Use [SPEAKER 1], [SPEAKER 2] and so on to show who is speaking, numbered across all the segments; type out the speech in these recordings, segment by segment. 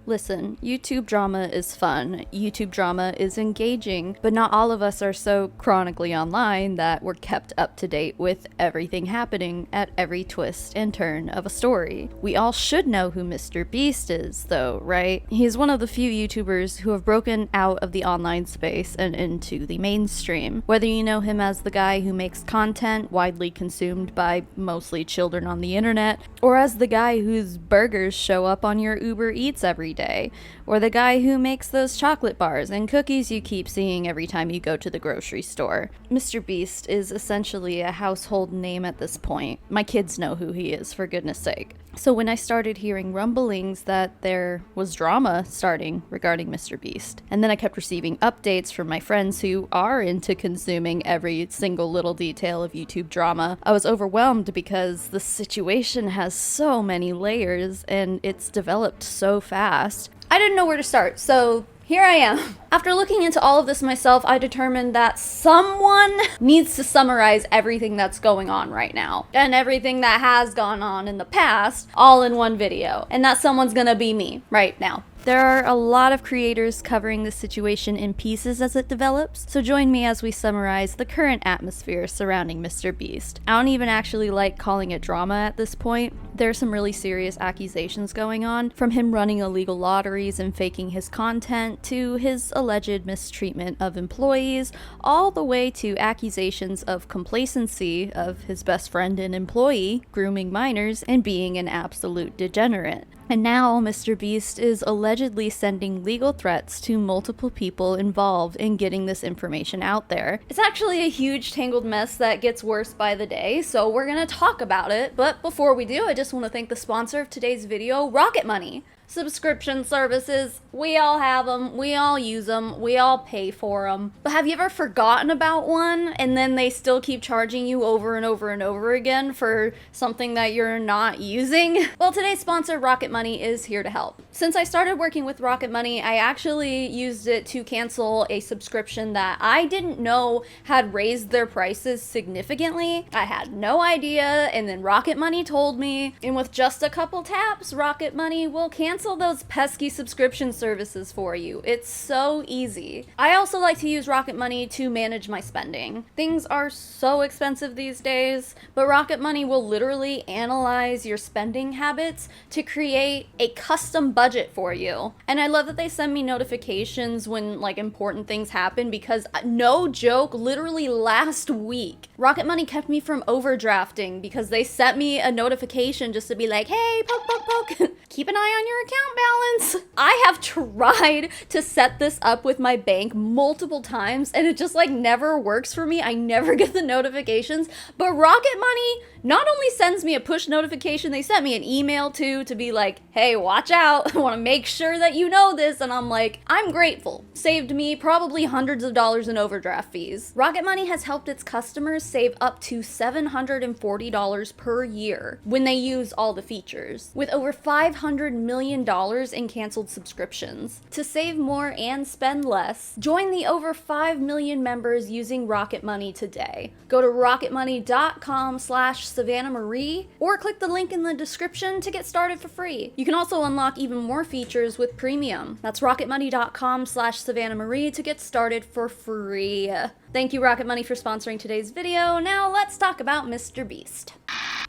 [SPEAKER 1] Listen, YouTube drama is fun, YouTube drama is engaging, but not all of us are so chronically online that we're kept up to date with everything happening at every twist and turn of a story. We all should know who MrBeast is, though, right? He's one of the few YouTubers who have broken out of the online space and into the mainstream. Whether you know him as the guy who makes content widely consumed by mostly children on the internet, or as the guy whose burgers show up on your Uber Eats every day, or the guy who makes those chocolate bars and cookies you keep seeing every time you go to the grocery store. MrBeast is essentially a household name at this point. My kids know who he is, for goodness sake. So when I started hearing rumblings that there was drama starting regarding MrBeast, and then I kept receiving updates from my friends who are into consuming every single little detail of YouTube drama, I was overwhelmed because the situation has so many layers and it's developed so fast. I didn't know where to start, so here I am. After looking into all of this myself, I determined that someone needs to summarize everything that's going on right now, and everything that has gone on in the past, all in one video. And that someone's gonna be me right now. There are a lot of creators covering the situation in pieces as it develops, so join me as we summarize the current atmosphere surrounding MrBeast. I don't even actually like calling it drama at this point. There are some really serious accusations going on, from him running illegal lotteries and faking his content, to his alleged mistreatment of employees, all the way to accusations of complacency of his best friend and employee, grooming minors, and being an absolute degenerate. And now MrBeast is allegedly sending legal threats to multiple people involved in getting this information out there. It's actually a huge tangled mess that gets worse by the day, so we're gonna talk about it. But before we do, I just want to thank the sponsor of today's video, Rocket Money. Subscription services, we all have them, we all use them, we all pay for them. But have you ever forgotten about one and then they still keep charging you over and over and over again for something that you're not using? Well, today's sponsor, Rocket Money, is here to help. Since I started working with Rocket Money, I actually used it to cancel a subscription that I didn't know had raised their prices significantly. I had no idea, and then Rocket Money told me, and with just a couple taps, Rocket Money will cancel those pesky subscription services for you. It's so easy. I also like to use Rocket Money to manage my spending. Things are so expensive these days, but Rocket Money will literally analyze your spending habits to create a custom budget for you. And I love that they send me notifications when like important things happen, because no joke, literally last week, Rocket Money kept me from overdrafting because they sent me a notification just to be like, hey, poke, poke, poke, keep an eye on your account balance. I have tried to set this up with my bank multiple times and it just like never works for me. I never get the notifications, but Rocket Money not only sends me a push notification, they sent me an email too to be like, hey, watch out. I want to make sure that you know this. And I'm like, I'm grateful. Saved me probably hundreds of dollars in overdraft fees. Rocket Money has helped its customers save up to $740 per year when they use all the features, with over $500 million in canceled subscriptions. To save more and spend less, join the over 5 million members using Rocket Money today. Go to rocketmoney.com/Savannah Marie or click the link in the description to get started for free. You can also unlock even more features with premium. That's rocketmoney.com/Savannah Marie to get started for free. Thank you, Rocket Money, for sponsoring today's video. Now let's talk about MrBeast.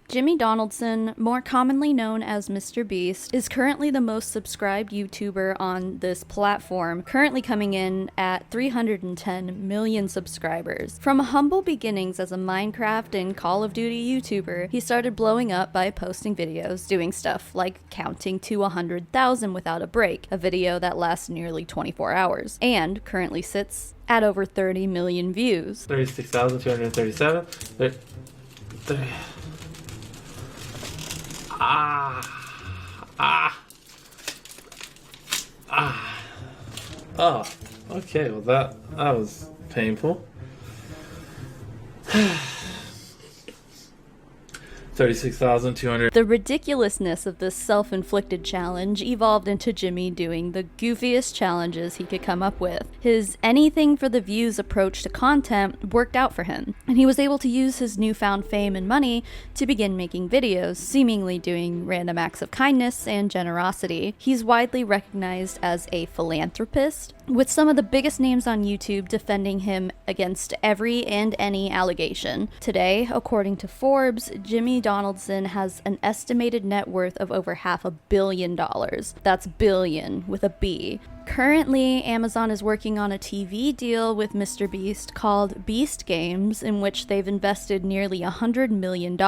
[SPEAKER 1] Jimmy Donaldson, more commonly known as MrBeast, is currently the most subscribed YouTuber on this platform, currently coming in at 310 million subscribers. From humble beginnings as a Minecraft and Call of Duty YouTuber, he started blowing up by posting videos doing stuff like counting to 100,000 without a break, a video that lasts nearly 24 hours, and currently sits at over 30 million views.
[SPEAKER 2] 36,237. Oh, okay, well that was painful. 36,200.
[SPEAKER 1] The ridiculousness of this self-inflicted challenge evolved into Jimmy doing the goofiest challenges he could come up with. His anything for the views approach to content worked out for him, and he was able to use his newfound fame and money to begin making videos, seemingly doing random acts of kindness and generosity. He's widely recognized as a philanthropist, with some of the biggest names on YouTube defending him against every and any allegation. Today, according to Forbes, Jimmy Donaldson has an estimated net worth of over $500 million. That's billion with a B. Currently, Amazon is working on a TV deal with MrBeast called Beast Games, in which they've invested nearly $100 million,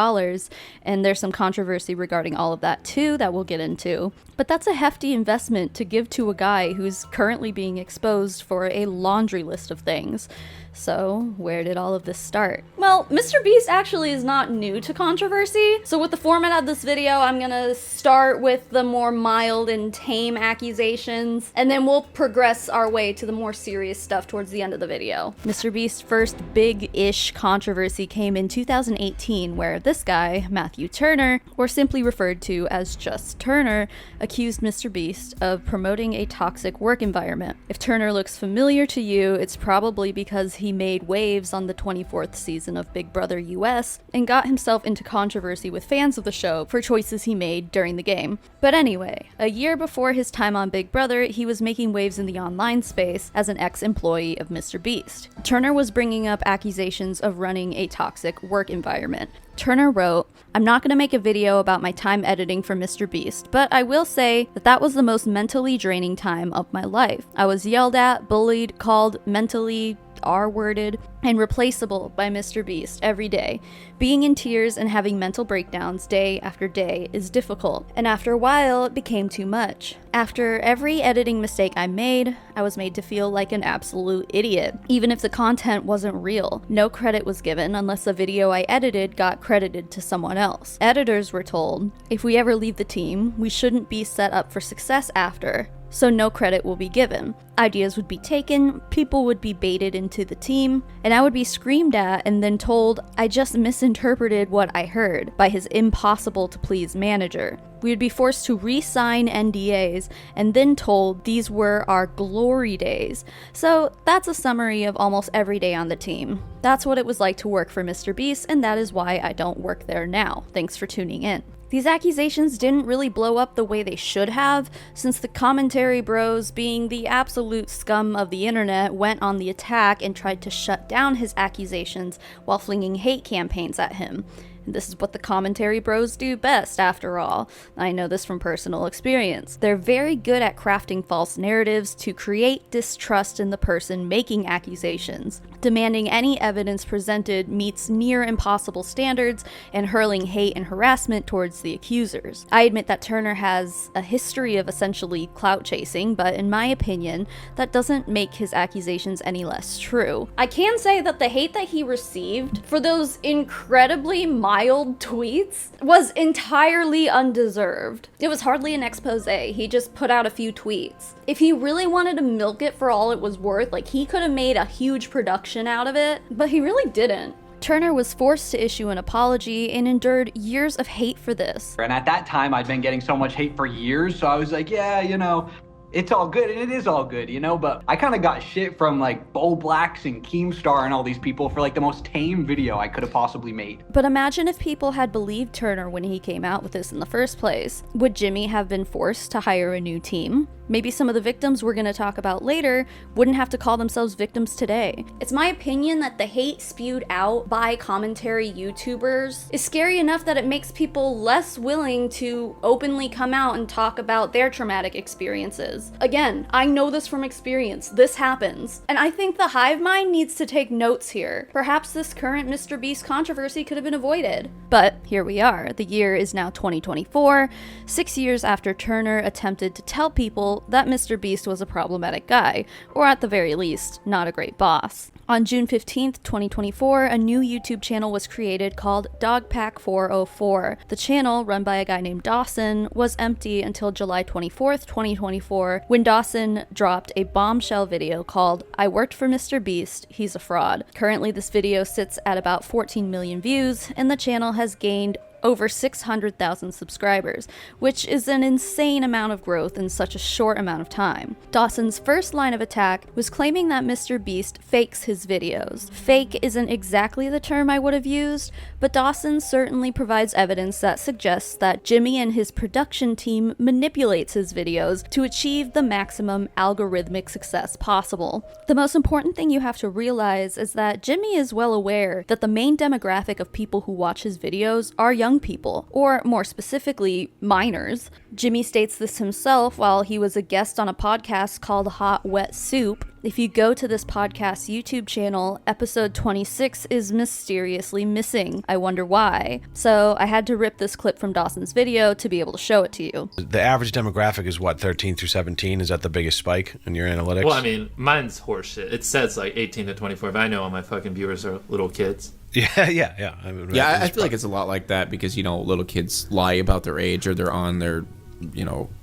[SPEAKER 1] and there's some controversy regarding all of that too that we'll get into. But that's a hefty investment to give to a guy who's currently being exposed for a laundry list of things. So, where did all of this start? Well, MrBeast actually is not new to controversy. So with the format of this video, I'm gonna start with the more mild and tame accusations, and then we'll progress our way to the more serious stuff towards the end of the video. MrBeast's first big-ish controversy came in 2018, where this guy, Matthew Turner, or simply referred to as just Turner, accused MrBeast of promoting a toxic work environment. If Turner looks familiar to you, it's probably because he made waves on the 24th season of Big Brother US and got himself into controversy with fans of the show for choices he made during the game. But anyway, a year before his time on Big Brother, he was making waves in the online space as an ex-employee of MrBeast. Turner was bringing up accusations of running a toxic work environment. Turner wrote, "I'm not going to make a video about my time editing for MrBeast, but I will say that that was the most mentally draining time of my life. I was yelled at, bullied, called mentally R-worded, and replaceable by MrBeast every day. Being in tears and having mental breakdowns day after day is difficult, and after a while it became too much. After every editing mistake I made, I was made to feel like an absolute idiot, even if the content wasn't real. No credit was given unless the video I edited got credited to someone else. Editors were told, if we ever leave the team, we shouldn't be set up for success after, so no credit will be given. Ideas would be taken, people would be baited into the team, and I would be screamed at and then told I just misinterpreted what I heard by his impossible to please manager. We would be forced to re-sign NDAs and then told these were our glory days. So that's a summary of almost every day on the team. That's what it was like to work for MrBeast, and that is why I don't work there now. Thanks for tuning in." These accusations didn't really blow up the way they should have, since the commentary bros, being the absolute scum of the internet, went on the attack and tried to shut down his accusations while flinging hate campaigns at him. And this is what the commentary bros do best, after all. I know this from personal experience. They're very good at crafting false narratives to create distrust in the person making accusations, demanding any evidence presented meets near impossible standards, and hurling hate and harassment towards the accusers. I admit that Turner has a history of essentially clout chasing, but in my opinion, that doesn't make his accusations any less true. I can say that the hate that he received for those incredibly mild tweets was entirely undeserved. It was hardly an expose. He just put out a few tweets. If he really wanted to milk it for all it was worth, like, he could have made a huge production out of it, but he really didn't. Turner was forced to issue an apology and endured years of hate for this.
[SPEAKER 3] And at that time, I'd been getting so much hate for years, so I was like, yeah, you know, it's all good, and it is all good, you know, but I kind of got shit from like Bo Blacks and Keemstar and all these people for like the most tame video I could have possibly made.
[SPEAKER 1] But imagine if people had believed Turner when he came out with this in the first place. Would Jimmy have been forced to hire a new team? Maybe some of the victims we're going to talk about later wouldn't have to call themselves victims today. It's my opinion that the hate spewed out by commentary YouTubers is scary enough that it makes people less willing to openly come out and talk about their traumatic experiences. Again, I know this from experience. This happens. And I think the hive mind needs to take notes here. Perhaps this current MrBeast controversy could have been avoided. But here we are. The year is now 2024, 6 years after Turner attempted to tell people that MrBeast was a problematic guy, or at the very least, not a great boss. On June 15th, 2024, a new YouTube channel was created called Dogpack404. The channel, run by a guy named Dawson, was empty until July 24th, 2024, when Dawson dropped a bombshell video called I Worked for MrBeast, He's a Fraud. Currently, this video sits at about 14 million views, and the channel has gained over 600,000 subscribers, which is an insane amount of growth in such a short amount of time. Dawson's first line of attack was claiming that MrBeast fakes his videos. Fake isn't exactly the term I would have used, but Dawson certainly provides evidence that suggests that Jimmy and his production team manipulates his videos to achieve the maximum algorithmic success possible. The most important thing you have to realize is that Jimmy is well aware that the main demographic of people who watch his videos are young people, or more specifically, minors. Jimmy states this himself while he was a guest on a podcast called Hot Wet Soup. If you go to this podcast's YouTube channel, episode 26 is mysteriously missing. I wonder why. So I had to rip this clip from Dawson's video to be able to show it to you.
[SPEAKER 4] The average demographic is what, 13 through 17? Is that the biggest spike in your analytics?
[SPEAKER 2] Well, I mean, mine's horseshit. It says like 18 to 24, but I know all my fucking viewers are little kids.
[SPEAKER 4] Yeah.
[SPEAKER 5] I feel like it's a lot like that because, little kids lie about their age or they're on their,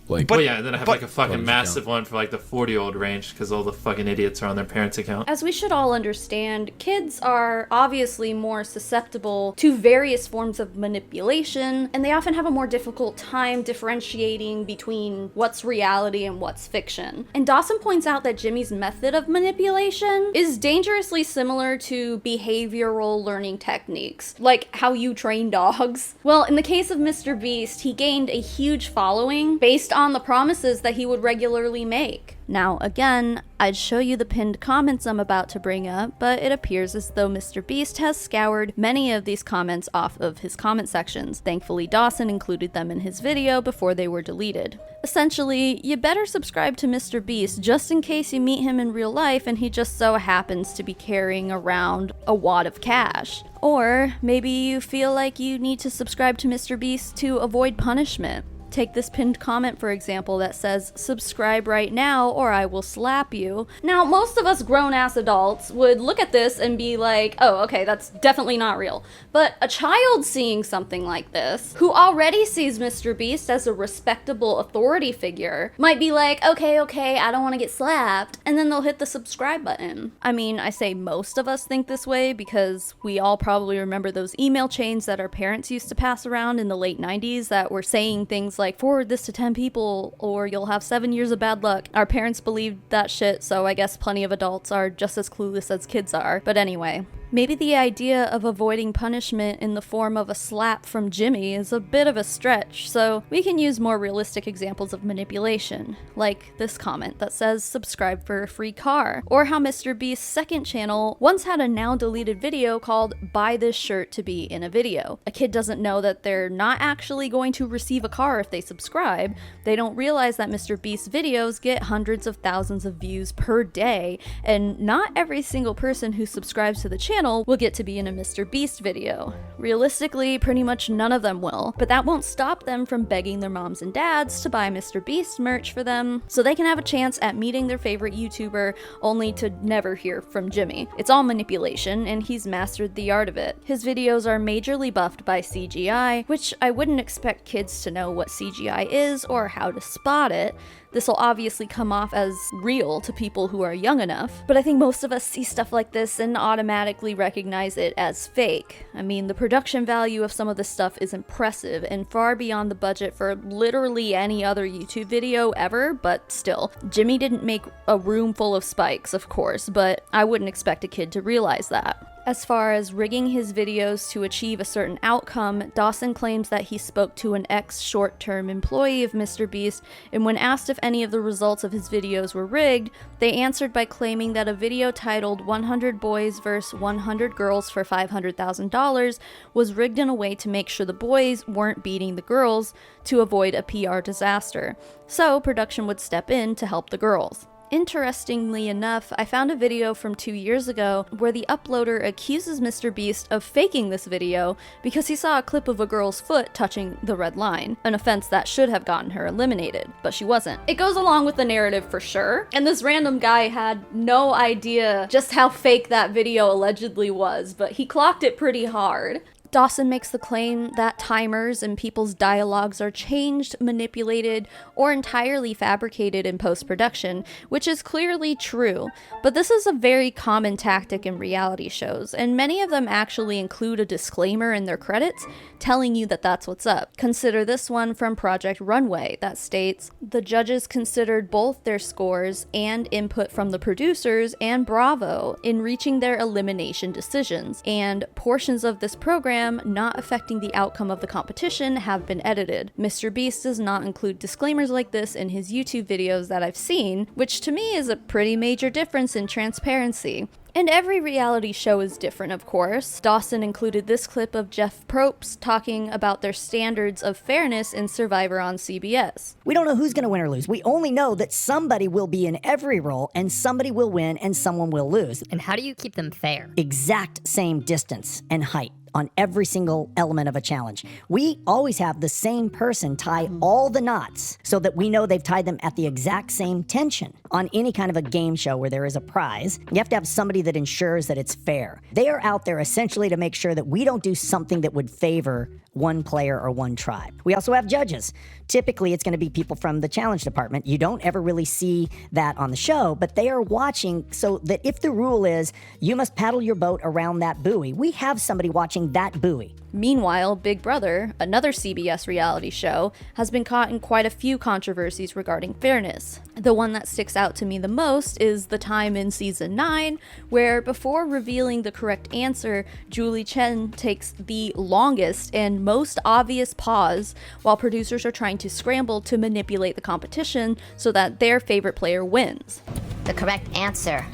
[SPEAKER 5] like...
[SPEAKER 2] Well, yeah, and then I have like a fucking massive one for like the 40-year-old range because all the fucking idiots are on their parents' account.
[SPEAKER 1] As we should all understand, kids are obviously more susceptible to various forms of manipulation, and they often have a more difficult time differentiating between what's reality and what's fiction. And Dawson points out that Jimmy's method of manipulation is dangerously similar to behavioral learning techniques, like how you train dogs. Well, in the case of MrBeast, he gained a huge following based on the promises that he would regularly make. Now, again, I'd show you the pinned comments I'm about to bring up, but it appears as though MrBeast has scoured many of these comments off of his comment sections. Thankfully, Dawson included them in his video before they were deleted. Essentially, you better subscribe to MrBeast just in case you meet him in real life and he just so happens to be carrying around a wad of cash. Or maybe you feel like you need to subscribe to MrBeast to avoid punishment. Take this pinned comment, for example, that says, "Subscribe right now or I will slap you." Now, most of us grown-ass adults would look at this and be like, oh, okay, that's definitely not real. But a child seeing something like this, who already sees MrBeast as a respectable authority figure, might be like, okay, I don't want to get slapped, and then they'll hit the subscribe button. I mean, I say most of us think this way because we all probably remember those email chains that our parents used to pass around in the late 90s that were saying things like, forward this to 10 people or you'll have 7 years of bad luck. Our parents believed that shit, so I guess plenty of adults are just as clueless as kids are. But anyway, maybe the idea of avoiding punishment in the form of a slap from Jimmy is a bit of a stretch, so we can use more realistic examples of manipulation, like this comment that says, "Subscribe for a free car," or how MrBeast's second channel once had a now deleted video called "Buy this shirt to be in a video." A kid doesn't know that they're not actually going to receive a car if they subscribe. They don't realize that MrBeast's videos get hundreds of thousands of views per day, and not every single person who subscribes to the channel will get to be in a MrBeast video. Realistically, pretty much none of them will, but that won't stop them from begging their moms and dads to buy MrBeast merch for them, so they can have a chance at meeting their favorite YouTuber, only to never hear from Jimmy. It's all manipulation, and he's mastered the art of it. His videos are majorly buffed by CGI, which I wouldn't expect kids to know what CGI is or how to spot it. This will obviously come off as real to people who are young enough, but I think most of us see stuff like this and automatically recognize it as fake. I mean, the production value of some of this stuff is impressive and far beyond the budget for literally any other YouTube video ever, but still. Jimmy didn't make a room full of spikes, of course, but I wouldn't expect a kid to realize that. As far as rigging his videos to achieve a certain outcome, Dawson claims that he spoke to an ex-short-term employee of MrBeast, and when asked if any of the results of his videos were rigged, they answered by claiming that a video titled 100 Boys vs. 100 Girls for $500,000 was rigged in a way to make sure the boys weren't beating the girls to avoid a PR disaster, so production would step in to help the girls. Interestingly enough, I found a video from 2 years ago where the uploader accuses MrBeast of faking this video because he saw a clip of a girl's foot touching the red line, an offense that should have gotten her eliminated, but she wasn't. It goes along with the narrative for sure, and this random guy had no idea just how fake that video allegedly was, but he clocked it pretty hard. Dawson makes the claim that timers and people's dialogues are changed, manipulated, or entirely fabricated in post-production, which is clearly true, but this is a very common tactic in reality shows, and many of them actually include a disclaimer in their credits telling you that that's what's up. Consider this one from Project Runway that states, "The judges considered both their scores and input from the producers and Bravo in reaching their elimination decisions, and portions of this program not affecting the outcome of the competition have been edited." MrBeast does not include disclaimers like this in his YouTube videos that I've seen, which to me is a pretty major difference in transparency. And every reality show is different, of course. Dawson included this clip of Jeff Probst talking about their standards of fairness in Survivor on CBS.
[SPEAKER 6] "We don't know who's going to win or lose. We only know that somebody will be in every role, and somebody will win, and someone will lose."
[SPEAKER 7] And how do you keep them fair?
[SPEAKER 6] Exact same distance and height on every single element of a challenge. We always have the same person tie all the knots so that we know they've tied them at the exact same tension. On any kind of a game show where there is a prize, you have to have somebody that ensures that it's fair. They are out there essentially to make sure that we don't do something that would favor one player or one tribe. We also have judges. Typically, it's going to be people from the challenge department. You don't ever really see that on the show, but they are watching so that if the rule is you must paddle your boat around that buoy, we have somebody watching that buoy.
[SPEAKER 1] Meanwhile, Big Brother, another CBS reality show, has been caught in quite a few controversies regarding fairness. The one that sticks out to me the most is the time in season 9, where before revealing the correct answer, Julie Chen takes the longest and most obvious pause while producers are trying to scramble to manipulate the competition so that their favorite player wins.
[SPEAKER 7] The correct answer.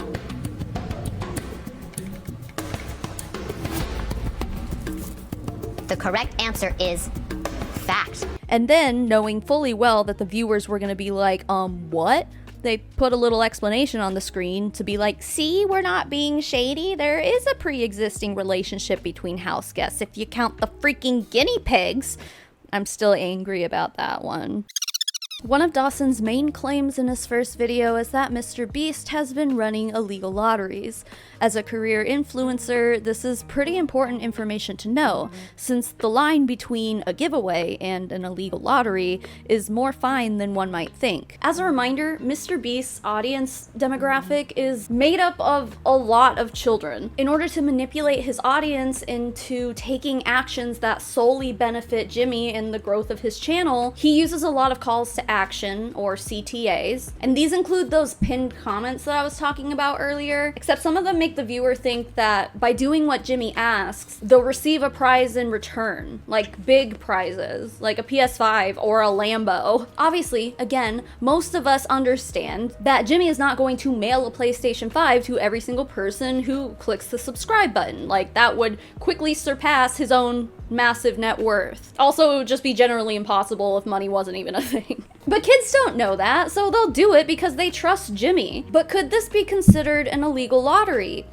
[SPEAKER 7] The correct answer is fact.
[SPEAKER 1] And then, knowing fully well that the viewers were going to be like, what? They put a little explanation on the screen to be like, see, we're not being shady. There is a pre-existing relationship between house guests if you count the freaking guinea pigs. I'm still angry about that one. One of Dawson's main claims in his first video is that MrBeast has been running illegal lotteries. As a career influencer, this is pretty important information to know, since the line between a giveaway and an illegal lottery is more fine than one might think. As a reminder, MrBeast's audience demographic is made up of a lot of children. In order to manipulate his audience into taking actions that solely benefit Jimmy and the growth of his channel, he uses a lot of calls to action, or CTAs, and these include those pinned comments that I was talking about earlier, except some of them make the viewer think that by doing what Jimmy asks, they'll receive a prize in return, like big prizes, like a PS5 or a Lambo. Obviously, again, most of us understand that Jimmy is not going to mail a PlayStation 5 to every single person who clicks the subscribe button. Like, that would quickly surpass his own massive net worth. Also, it would just be generally impossible if money wasn't even a thing. But kids don't know that, so they'll do it because they trust Jimmy. But could this be considered an illegal lottery?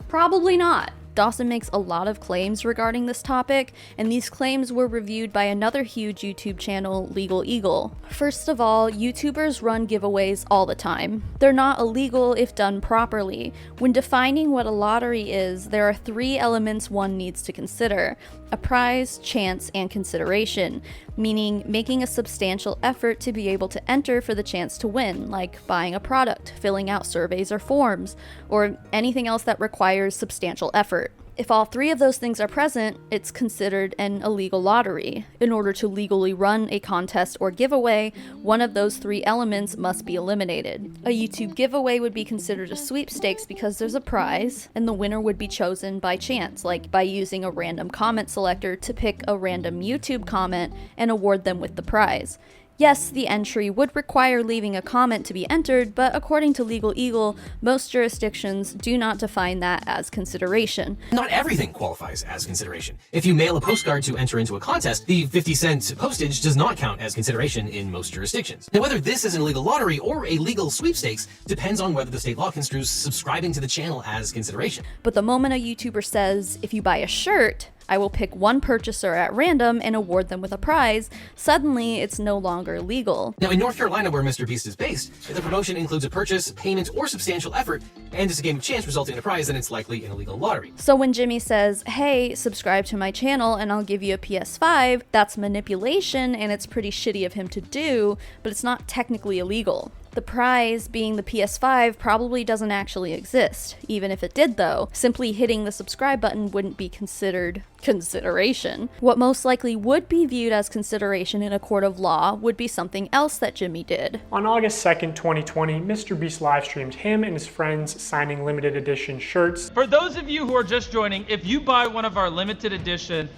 [SPEAKER 1] Probably not. Dawson makes a lot of claims regarding this topic, and these claims were reviewed by another huge YouTube channel, Legal Eagle. First of all, YouTubers run giveaways all the time. They're not illegal if done properly. When defining what a lottery is, there are 3 elements one needs to consider: a prize, chance, and consideration, meaning making a substantial effort to be able to enter for the chance to win, like buying a product, filling out surveys or forms, or anything else that requires substantial effort. If all 3 of those things are present, it's considered an illegal lottery. In order to legally run a contest or giveaway, one of those 3 elements must be eliminated. A YouTube giveaway would be considered a sweepstakes because there's a prize, and the winner would be chosen by chance, like by using a random comment selector to pick a random YouTube comment and award them with the prize. Yes, the entry would require leaving a comment to be entered, but according to Legal Eagle, most jurisdictions do not define that as consideration.
[SPEAKER 8] Not everything qualifies as consideration. If you mail a postcard to enter into a contest, the 50-cent postage does not count as consideration in most jurisdictions. Now, whether this is an illegal lottery or a legal sweepstakes depends on whether the state law construes subscribing to the channel as consideration.
[SPEAKER 1] But the moment a YouTuber says, if you buy a shirt, I will pick one purchaser at random and award them with a prize, suddenly it's no longer legal.
[SPEAKER 8] Now, in North Carolina, where MrBeast is based, if the promotion includes a purchase, payment, or substantial effort, and is a game of chance resulting in a prize, then it's likely an illegal lottery.
[SPEAKER 1] So when Jimmy says, hey, subscribe to my channel and I'll give you a PS5, that's manipulation and it's pretty shitty of him to do, but it's not technically illegal. The prize, being the PS5, probably doesn't actually exist. Even if it did though, simply hitting the subscribe button wouldn't be considered consideration. What most likely would be viewed as consideration in a court of law would be something else that Jimmy did.
[SPEAKER 9] On August 2nd, 2020, MrBeast live streamed him and his friends signing limited edition shirts.
[SPEAKER 10] For those of you who are just joining, if you buy one of our limited edition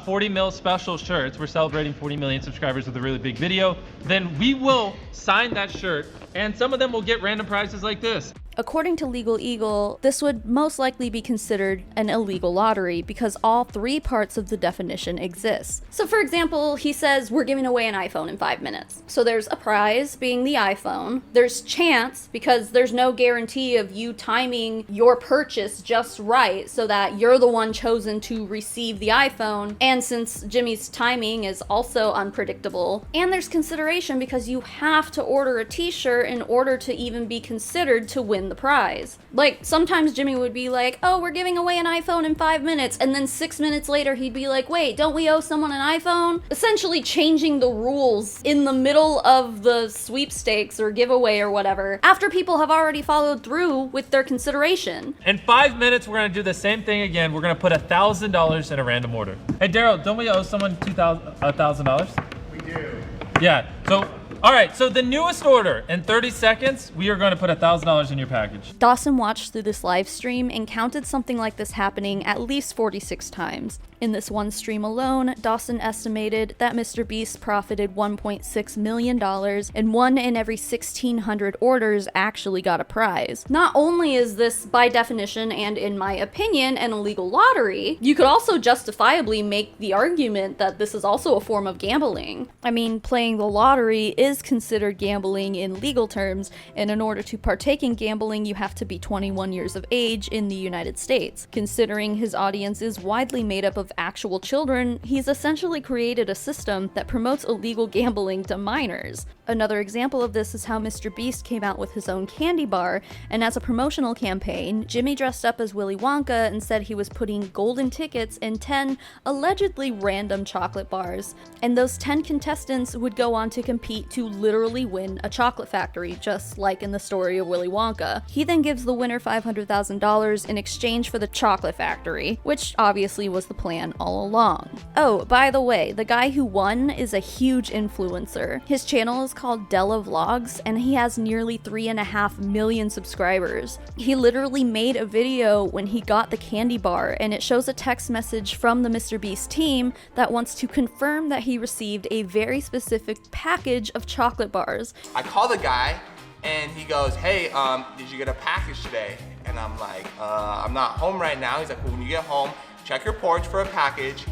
[SPEAKER 10] 40 mil special shirts, we're celebrating 40 million subscribers with a really big video, then we will sign that shirt and some of them will get random prizes like this.
[SPEAKER 1] According to Legal Eagle, this would most likely be considered an illegal lottery because all three parts of the definition exist. So for example, he says we're giving away an iPhone in 5 minutes. So there's a prize, being the iPhone. There's chance, because there's no guarantee of you timing your purchase just right so that you're the one chosen to receive the iPhone. And since Jimmy's timing is also unpredictable. And there's consideration because you have to order a t-shirt in order to even be considered to win the prize. Like, sometimes Jimmy would be like, oh, we're giving away an iPhone in 5 minutes, and then 6 minutes later he'd be like, wait, don't we owe someone an iPhone? Essentially changing the rules in the middle of the sweepstakes or giveaway or whatever, after people have already followed through with their consideration.
[SPEAKER 10] In 5 minutes, we're gonna do the same thing again. We're gonna put $1,000 in a random order. Hey, Daryl, don't we owe someone $1,000?
[SPEAKER 9] We do.
[SPEAKER 10] Yeah, so all right, so the newest order, in 30 seconds, we are going to put $1,000 in your package.
[SPEAKER 1] Dawson watched through this live stream and counted something like this happening at least 46 times. In this one stream alone, Dawson estimated that MrBeast profited $1.6 million, and 1 in every 1,600 orders actually got a prize. Not only is this, by definition and in my opinion, an illegal lottery, you could also justifiably make the argument that this is also a form of gambling. I mean, playing the lottery is considered gambling in legal terms, and in order to partake in gambling, you have to be 21 years of age in the United States. Considering his audience is widely made up of actual children, he's essentially created a system that promotes illegal gambling to minors. Another example of this is how MrBeast came out with his own candy bar, and as a promotional campaign, Jimmy dressed up as Willy Wonka and said he was putting golden tickets in 10 allegedly random chocolate bars, and those 10 contestants would go on to compete to literally win a chocolate factory, just like in the story of Willy Wonka. He then gives the winner $500,000 in exchange for the chocolate factory, which obviously was the plan all along. Oh, by the way, the guy who won is a huge influencer. His channel is called Della Vlogs, and he has nearly 3.5 million subscribers. He literally made a video when he got the candy bar, and it shows a text message from the MrBeast team that wants to confirm that he received a very specific package of chocolate bars.
[SPEAKER 11] I call the guy and he goes, hey, did you get a package today? And I'm like, I'm not home right now. He's like, well, when you get home, check your porch for a package.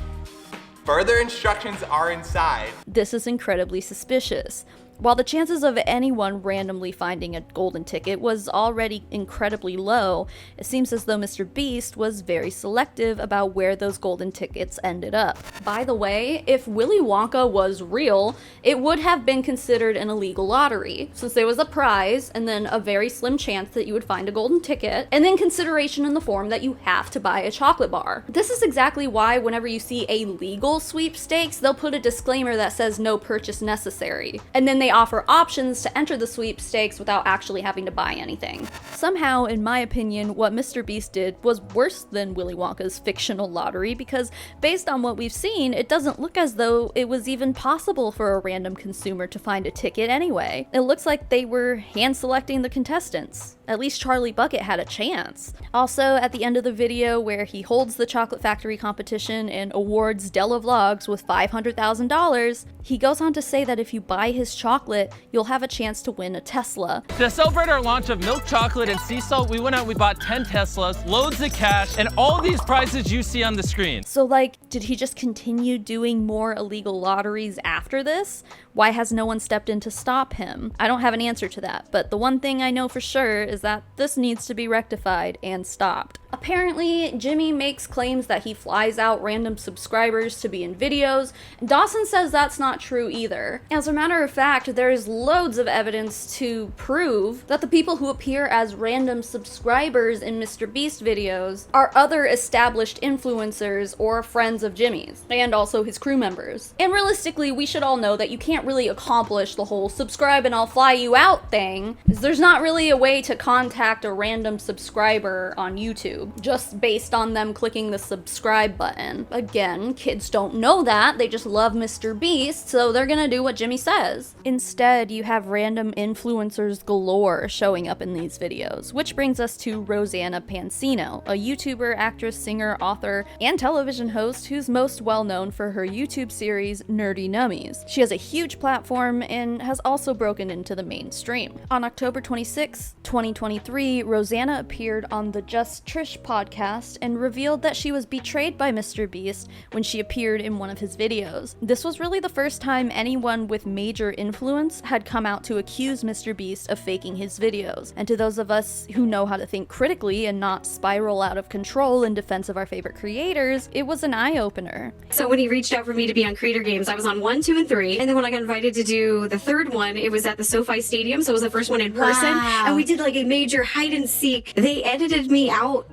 [SPEAKER 11] Further instructions are inside.
[SPEAKER 1] This is incredibly suspicious. While the chances of anyone randomly finding a golden ticket was already incredibly low, it seems as though MrBeast was very selective about where those golden tickets ended up. By the way, if Willy Wonka was real, it would have been considered an illegal lottery, since there was a prize and then a very slim chance that you would find a golden ticket, and then consideration in the form that you have to buy a chocolate bar. This is exactly why whenever you see a legal sweepstakes, they'll put a disclaimer that says no purchase necessary, and then they offer options to enter the sweepstakes without actually having to buy anything. Somehow, in my opinion, what MrBeast did was worse than Willy Wonka's fictional lottery, because based on what we've seen, it doesn't look as though it was even possible for a random consumer to find a ticket anyway. It looks like they were hand-selecting the contestants. At least Charlie Bucket had a chance. Also, at the end of the video where he holds the chocolate factory competition and awards Della Vlogs with $500,000, he goes on to say that if you buy his chocolate chocolate, you'll have a chance to win a Tesla.
[SPEAKER 10] To celebrate our launch of milk chocolate and sea salt, we went out and we bought 10 Teslas, loads of cash, and all these prizes you see on the screen.
[SPEAKER 1] So like, did he just continue doing more illegal lotteries after this? Why has no one stepped in to stop him? I don't have an answer to that, but the one thing I know for sure is that this needs to be rectified and stopped. Apparently, Jimmy makes claims that he flies out random subscribers to be in videos, and Dawson says that's not true either. As a matter of fact, there's loads of evidence to prove that the people who appear as random subscribers in MrBeast videos are other established influencers or friends of Jimmy's, and also his crew members. And realistically, we should all know that you can't really accomplish the whole subscribe and I'll fly you out thing, because there's not really a way to contact a random subscriber on YouTube just based on them clicking the subscribe button. Again, kids don't know that, they just love MrBeast, so they're gonna do what Jimmy says. Instead, you have random influencers galore showing up in these videos, which brings us to Rosanna Pansino, a YouTuber, actress, singer, author, and television host who's most well known for her YouTube series Nerdy Nummies. She has a huge platform and has also broken into the mainstream. On October 26, 2023, Rosanna appeared on the Just Trish podcast and revealed that she was betrayed by MrBeast when she appeared in one of his videos. This was really the first time anyone with major influence had come out to accuse MrBeast of faking his videos. And to those of us who know how to think critically and not spiral out of control in defense of our favorite creators, it was an eye-opener.
[SPEAKER 12] So when he reached out for me to be on Creator Games, I was on 1, 2, and 3. And then when I got invited to do the third one, it was at the SoFi Stadium, so it was the first one in person.
[SPEAKER 13] Wow.
[SPEAKER 12] And we did like a major hide and seek. They edited me out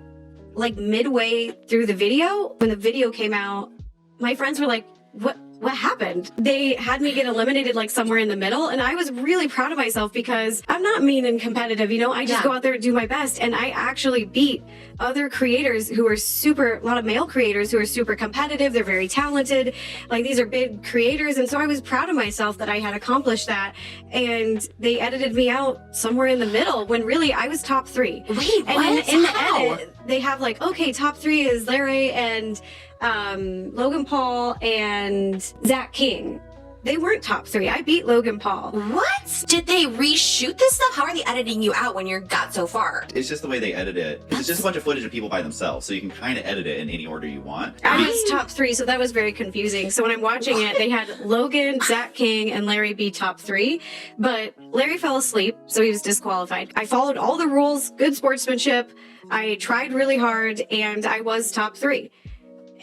[SPEAKER 12] like midway through the video. When the video came out, my friends were like, what happened? They had me get eliminated like somewhere in the middle, and I was really proud of myself because I'm not mean and competitive, you know? I just go out there and do my best, and I actually beat other creators who are a lot of male creators who are super competitive. They're very talented. Like, these are big creators, and so I was proud of myself that I had accomplished that, and they edited me out somewhere in the middle when really I was top 3.
[SPEAKER 13] Wait,
[SPEAKER 12] and
[SPEAKER 13] what?
[SPEAKER 12] in the
[SPEAKER 13] How?
[SPEAKER 12] edit, they have like, okay, top 3 is Larry and Logan Paul and Zach King. They weren't top 3. I beat Logan Paul.
[SPEAKER 13] What? Did they reshoot this stuff? How are they editing you out when you got so far?
[SPEAKER 14] It's just the way they edit it. It's just a bunch of footage of people by themselves, so you can kind of edit it in any order you want.
[SPEAKER 12] I was top 3, so that was very confusing. So when I'm watching it, they had Logan, Zach King, and Larry be top 3, but Larry fell asleep, so he was disqualified. I followed all the rules, good sportsmanship. I tried really hard, and I was top 3.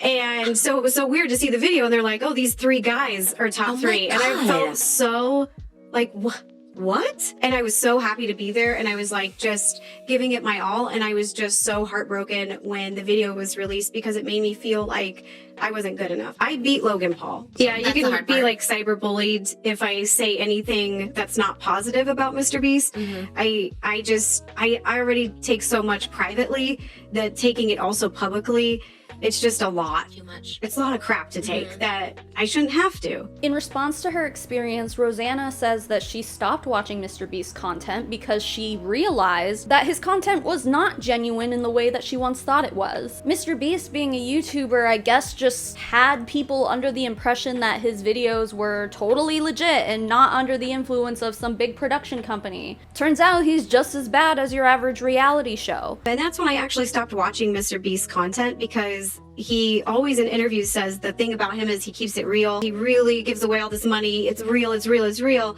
[SPEAKER 12] And so it was so weird to see the video and they're like, oh, these 3 guys are top 3. And I felt so like, what? And I was so happy to be there. And I was like, just giving it my all. And I was just so heartbroken when the video was released because it made me feel like I wasn't good enough. I beat Logan Paul. Yeah, you can be like cyberbullied if I say anything that's not positive about MrBeast. I already take so much privately that taking it also publicly, it's just a lot.
[SPEAKER 13] Too much.
[SPEAKER 12] It's a lot of crap to take that I shouldn't have to.
[SPEAKER 1] In response to her experience, Rosanna says that she stopped watching MrBeast content because she realized that his content was not genuine in the way that she once thought it was. MrBeast, being a YouTuber, I guess just had people under the impression that his videos were totally legit and not under the influence of some big production company. Turns out he's just as bad as your average reality show.
[SPEAKER 12] And that's when I actually stopped watching MrBeast content because he always in interviews says the thing about him is he keeps it real. He really gives away all this money. It's real, it's real, it's real.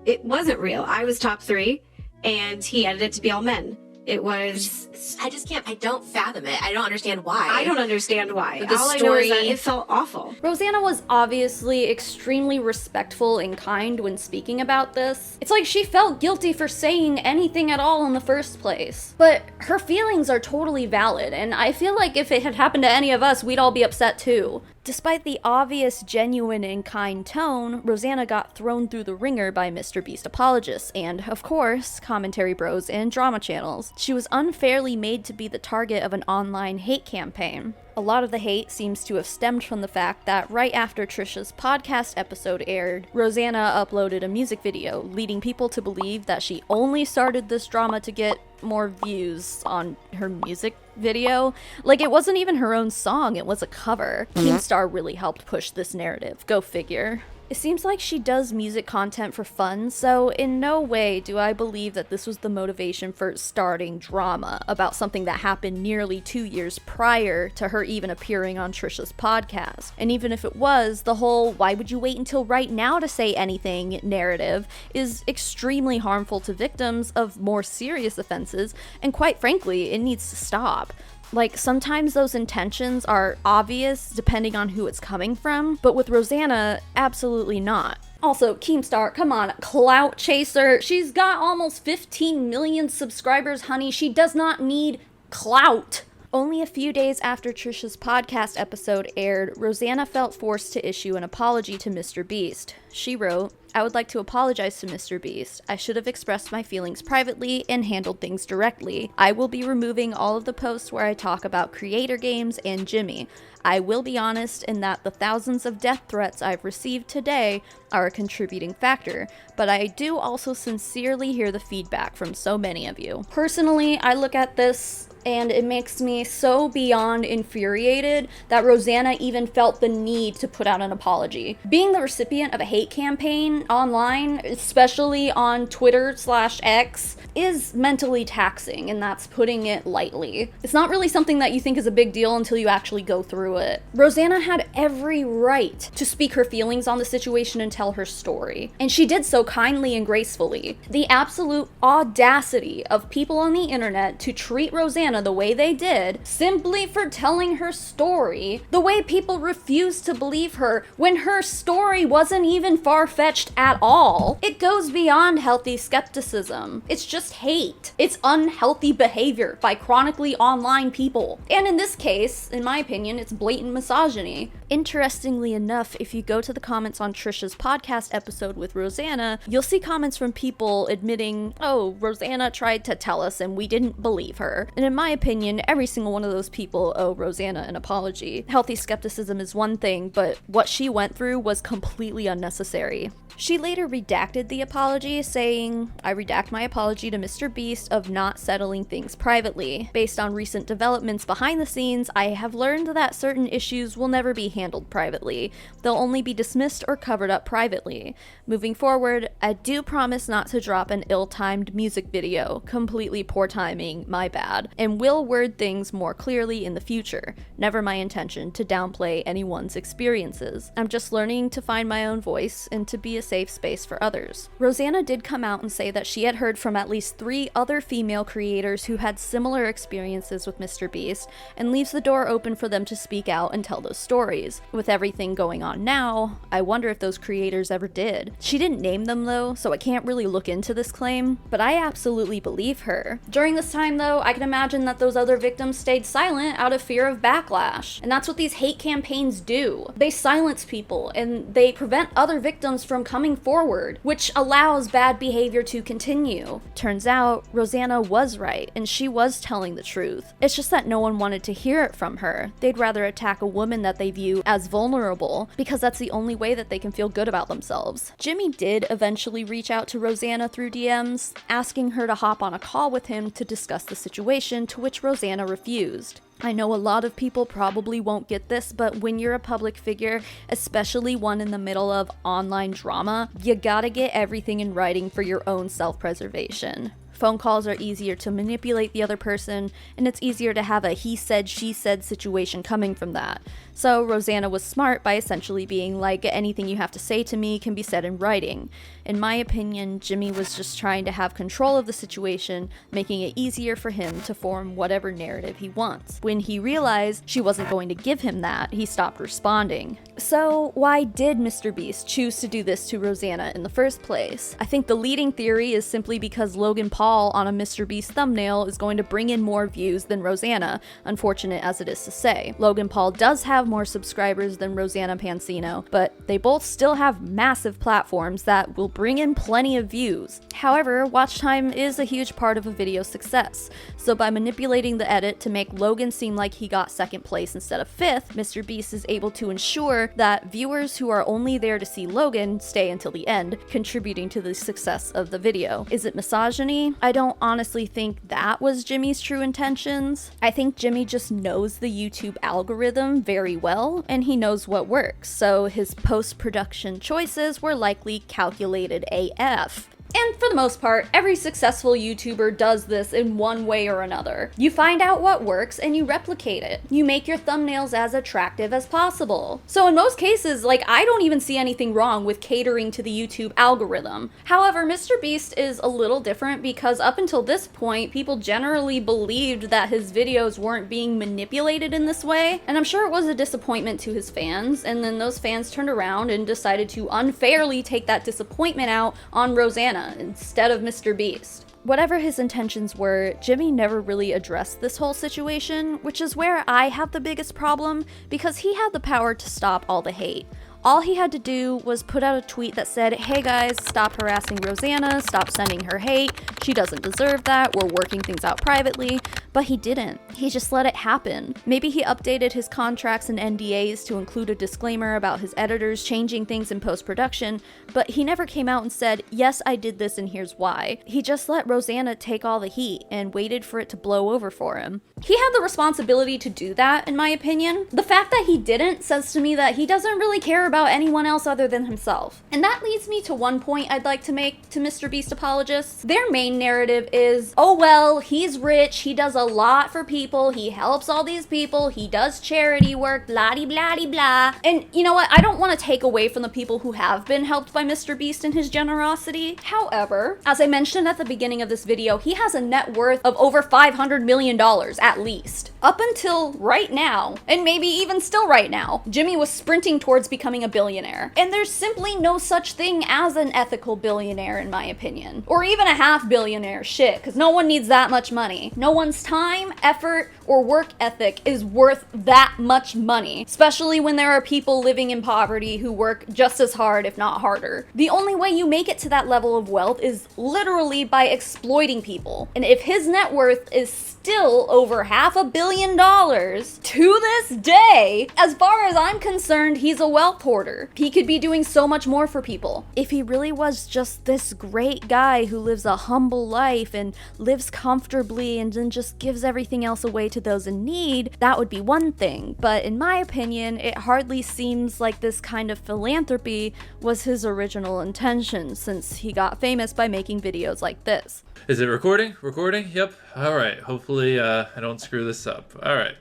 [SPEAKER 12] It wasn't real. I was top 3 and he edited it to be all men. It was...
[SPEAKER 13] I don't fathom it. I don't understand why.
[SPEAKER 12] I don't understand why.
[SPEAKER 13] The
[SPEAKER 12] all
[SPEAKER 13] story...
[SPEAKER 12] I know is that it felt awful.
[SPEAKER 1] Rosanna was obviously extremely respectful and kind when speaking about this. It's like she felt guilty for saying anything at all in the first place. But her feelings are totally valid, and I feel like if it had happened to any of us, we'd all be upset too. Despite the obvious, genuine, and kind tone, Rosanna got thrown through the ringer by MrBeast apologists and, of course, commentary bros and drama channels. She was unfairly made to be the target of an online hate campaign. A lot of the hate seems to have stemmed from the fact that right after Trisha's podcast episode aired, Rosanna uploaded a music video, leading people to believe that she only started this drama to get more views on her music video. Like, it wasn't even her own song, it was a cover. Keemstar really helped push this narrative, go figure. It seems like she does music content for fun, so in no way do I believe that this was the motivation for starting drama about something that happened nearly 2 years prior to her even appearing on Trisha's podcast. And even if it was, the whole "why would you wait until right now to say anything" narrative is extremely harmful to victims of more serious offenses, and quite frankly, it needs to stop. Like, sometimes those intentions are obvious depending on who it's coming from, but with Rosanna, absolutely not. Also, Keemstar, come on, clout chaser. She's got almost 15 million subscribers, honey. She does not need clout. Only a few days after Trisha's podcast episode aired, Rosanna felt forced to issue an apology to MrBeast. She wrote, "I would like to apologize to MrBeast. I should have expressed my feelings privately and handled things directly. I will be removing all of the posts where I talk about creator games and Jimmy. I will be honest in that the thousands of death threats I've received today are a contributing factor, but I do also sincerely hear the feedback from so many of you." Personally, I look at this and it makes me so beyond infuriated that Rosanna even felt the need to put out an apology. Being the recipient of a hate campaign online, especially on Twitter/X, is mentally taxing, and that's putting it lightly. It's not really something that you think is a big deal until you actually go through it. Rosanna had every right to speak her feelings on the situation and tell her story, and she did so kindly and gracefully. The absolute audacity of people on the internet to treat Rosanna the way they did, simply for telling her story, the way people refused to believe her when her story wasn't even far-fetched at all. It goes beyond healthy skepticism. It's just hate. It's unhealthy behavior by chronically online people. And in this case, in my opinion, it's blatant misogyny. Interestingly enough, if you go to the comments on Trisha's podcast episode with Rosanna, you'll see comments from people admitting, "Oh, Rosanna tried to tell us and we didn't believe her." And in my opinion, every single one of those people owe Rosanna an apology. Healthy skepticism is one thing, but what she went through was completely unnecessary. She later redacted the apology, saying, "I redact my apology to MrBeast of not settling things privately. Based on recent developments behind the scenes, I have learned that certain issues will never be handled privately. They'll only be dismissed or covered up privately. Moving forward, I do promise not to drop an ill-timed music video, completely poor timing, my bad, and will word things more clearly in the future. Never my intention to downplay anyone's experiences. I'm just learning to find my own voice and to be a safe space for others." Rosanna did come out and say that she had heard from at least 3 other female creators who had similar experiences with MrBeast, and leaves the door open for them to speak out and tell those stories. With everything going on now, I wonder if those creators ever did. She didn't name them though, so I can't really look into this claim, but I absolutely believe her. During this time though, I can imagine that those other victims stayed silent out of fear of backlash, and that's what these hate campaigns do. They silence people, and they prevent other victims from coming forward, which allows bad behavior to continue. Turns out, Rosanna was right, and she was telling the truth. It's just that no one wanted to hear it from her. They'd rather attack a woman that they view as vulnerable, because that's the only way that they can feel good about themselves. Jimmy did eventually reach out to Rosanna through DMs, asking her to hop on a call with him to discuss the situation, to which Rosanna refused. I know a lot of people probably won't get this, but when you're a public figure, especially one in the middle of online drama, you gotta get everything in writing for your own self-preservation. Phone calls are easier to manipulate the other person, and it's easier to have a he said, she said situation coming from that. So Rosanna was smart by essentially being like, anything you have to say to me can be said in writing. In my opinion, Jimmy was just trying to have control of the situation, making it easier for him to form whatever narrative he wants. When he realized she wasn't going to give him that, he stopped responding. So why did MrBeast choose to do this to Rosanna in the first place? I think the leading theory is simply because Logan Paul on a MrBeast thumbnail is going to bring in more views than Rosanna, unfortunate as it is to say. Logan Paul does have more subscribers than Rosanna Pansino, but they both still have massive platforms that will bring in plenty of views. However, watch time is a huge part of a video's success, so by manipulating the edit to make Logan seem like he got second place instead of 5th, MrBeast is able to ensure that viewers who are only there to see Logan stay until the end, contributing to the success of the video. Is it misogyny? I don't honestly think that was Jimmy's true intentions. I think Jimmy just knows the YouTube algorithm very well, and he knows what works, so his post-production choices were likely calculated AF. And for the most part, every successful YouTuber does this in one way or another. You find out what works and you replicate it. You make your thumbnails as attractive as possible. So in most cases, like, I don't even see anything wrong with catering to the YouTube algorithm. However, MrBeast is a little different because up until this point, people generally believed that his videos weren't being manipulated in this way, and I'm sure it was a disappointment to his fans, and then those fans turned around and decided to unfairly take that disappointment out on Rosanna instead of MrBeast. Whatever his intentions were, Jimmy never really addressed this whole situation, which is where I have the biggest problem, because he had the power to stop all the hate. All he had to do was put out a tweet that said, "Hey guys, stop harassing Rosanna, stop sending her hate, she doesn't deserve that, we're working things out privately," but he didn't. He just let it happen. Maybe he updated his contracts and NDAs to include a disclaimer about his editors changing things in post-production, but he never came out and said, "Yes, I did this and here's why." He just let Rosanna take all the heat and waited for it to blow over for him. He had the responsibility to do that, in my opinion. The fact that he didn't says to me that he doesn't really care about anyone else other than himself. And that leads me to one point I'd like to make to MrBeast apologists. Their main narrative is, oh well, he's rich, he does a lot for people, he helps all these people, he does charity work, blah-de-blah-de-blah. And you know what, I don't want to take away from the people who have been helped by MrBeast and his generosity. However, as I mentioned at the beginning of this video, he has a net worth of over $500 million at least. Up until right now, and maybe even still right now, Jimmy was sprinting towards becoming a billionaire. And there's simply no such thing as an ethical billionaire, in my opinion. Or even a half billionaire, shit, because no one needs that much money. No one's time, effort, or work ethic is worth that much money, especially when there are people living in poverty who work just as hard, if not harder. The only way you make it to that level of wealth is literally by exploiting people. And if his net worth is still over $500 million to this day, as far as I'm concerned, he's a wealth hoarder. He could be doing so much more for people. If he really was just this great guy who lives a humble life and lives comfortably and then just gives everything else away to those in need, that would be one thing. But in my opinion, it hardly seems like this kind of philanthropy was his original intention, since he got famous by making videos like this.
[SPEAKER 2] Is it recording? Recording? Yep. All right. Hopefully I don't screw this up. All right.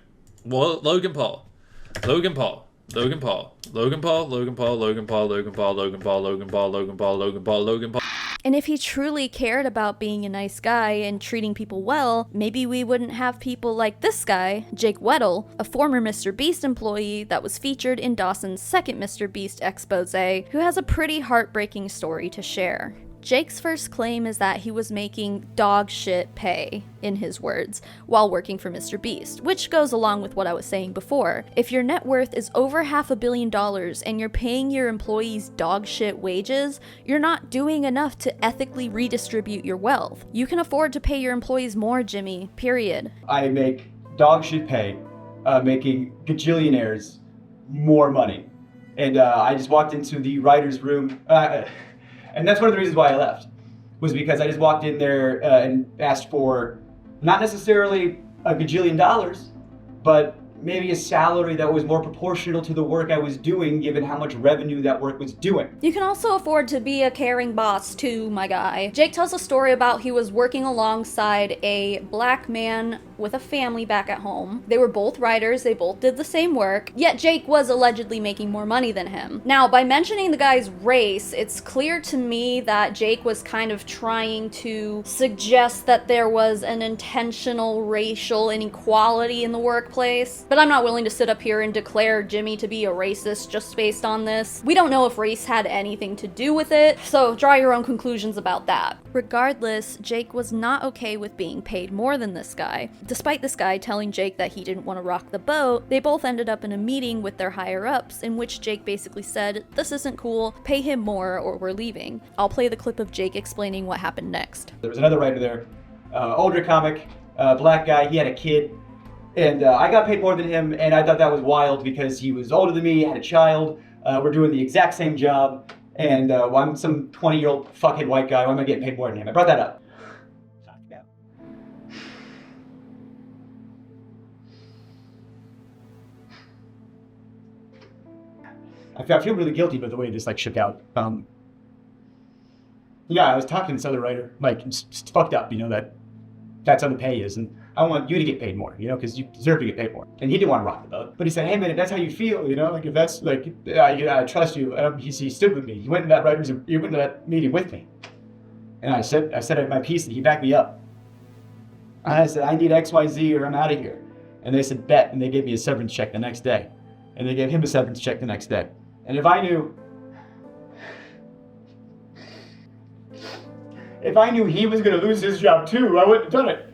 [SPEAKER 2] Well, Logan Paul. Logan Paul. Logan Paul. Logan Paul. Logan Paul. Logan Paul. Logan Paul. Logan Paul. Logan Paul. Logan Paul. Logan Paul. Logan Paul.
[SPEAKER 1] And if he truly cared about being a nice guy and treating people well, maybe we wouldn't have people like this guy, Jake Weddle, a former MrBeast employee that was featured in Dawson's second MrBeast expose, who has a pretty heartbreaking story to share. Jake's first claim is that he was making dog shit pay, in his words, while working for MrBeast, which goes along with what I was saying before. If your net worth is over $500 million and you're paying your employees dog shit wages, you're not doing enough to ethically redistribute your wealth. You can afford to pay your employees more, Jimmy, period.
[SPEAKER 15] I make dog shit pay, making gajillionaires more money. And I just walked into the writer's room, and that's one of the reasons why I left, was because I just walked in there and asked for not necessarily a gajillion dollars, but maybe a salary that was more proportional to the work I was doing, given how much revenue that work was doing.
[SPEAKER 1] You can also afford to be a caring boss too, my guy. Jake tells a story about he was working alongside a black man with a family back at home. They were both writers, they both did the same work, yet Jake was allegedly making more money than him. Now, by mentioning the guy's race, it's clear to me that Jake was kind of trying to suggest that there was an intentional racial inequality in the workplace. But I'm not willing to sit up here and declare Jimmy to be a racist just based on this. We don't know if race had anything to do with it, so draw your own conclusions about that. Regardless, Jake was not okay with being paid more than this guy. Despite this guy telling Jake that he didn't want to rock the boat, they both ended up in a meeting with their higher-ups in which Jake basically said, "This isn't cool, pay him more or we're leaving." I'll play the clip of Jake explaining what happened next.
[SPEAKER 15] There was another writer there, older comic, black guy, he had a kid, and I got paid more than him, and I thought that was wild because he was older than me, had a child, we're doing the exact same job, and I'm some 20-year-old fuckhead white guy, why am I getting paid more than him? I brought that up. I feel really guilty about the way this like shook out. Yeah, I was talking to this other writer, like, it's fucked up, you know, that's how the pay is, and I want you to get paid more, you know, because you deserve to get paid more. And he didn't want to rock the boat, but he said, hey man, if that's how you feel, you know, like if that's like, I trust you. He stood with me. He went to that meeting with me, and I said my piece, and he backed me up. And I said, I need XYZ or I'm out of here. And they said, bet, and they gave me a severance check the next day, and they gave him a severance check the next day. And if I knew he was going to lose his job too, I wouldn't have done it.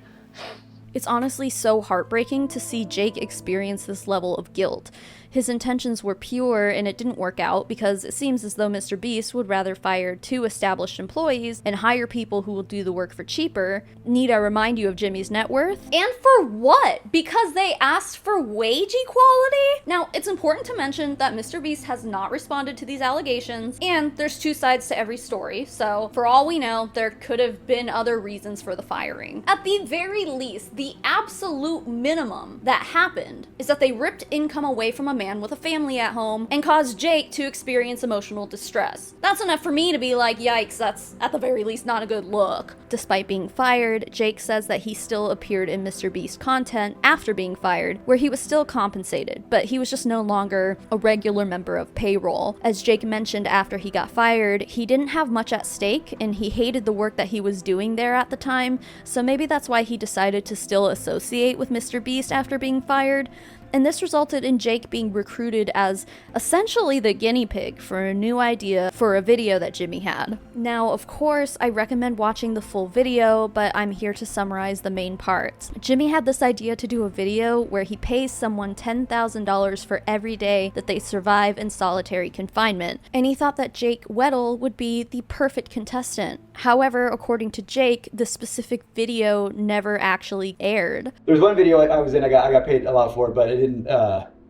[SPEAKER 1] It's honestly so heartbreaking to see Jake experience this level of guilt. His intentions were pure and it didn't work out because it seems as though MrBeast would rather fire 2 established employees and hire people who will do the work for cheaper. Need I remind you of Jimmy's net worth?
[SPEAKER 16] And for what? Because they asked for wage equality?
[SPEAKER 1] Now, it's important to mention that MrBeast has not responded to these allegations, and there's 2 sides to every story, so for all we know, there could have been other reasons for the firing.
[SPEAKER 16] At the very least, the absolute minimum that happened is that they ripped income away from a man with a family at home and caused Jake to experience emotional distress. That's enough for me to be like, yikes, that's at the very least not a good look.
[SPEAKER 1] Despite being fired, Jake says that he still appeared in MrBeast content after being fired, where he was still compensated, but he was just no longer a regular member of payroll. As Jake mentioned after he got fired, he didn't have much at stake and he hated the work that he was doing there at the time, so maybe that's why he decided to still associate with MrBeast after being fired. And this resulted in Jake being recruited as essentially the guinea pig for a new idea for a video that Jimmy had. Now, of course, I recommend watching the full video, but I'm here to summarize the main parts. Jimmy had this idea to do a video where he pays someone $10,000 for every day that they survive in solitary confinement, and he thought that Jake Weddle would be the perfect contestant. However, according to Jake, the specific video never actually aired.
[SPEAKER 15] There was one video I was in, I got paid a lot for it, but it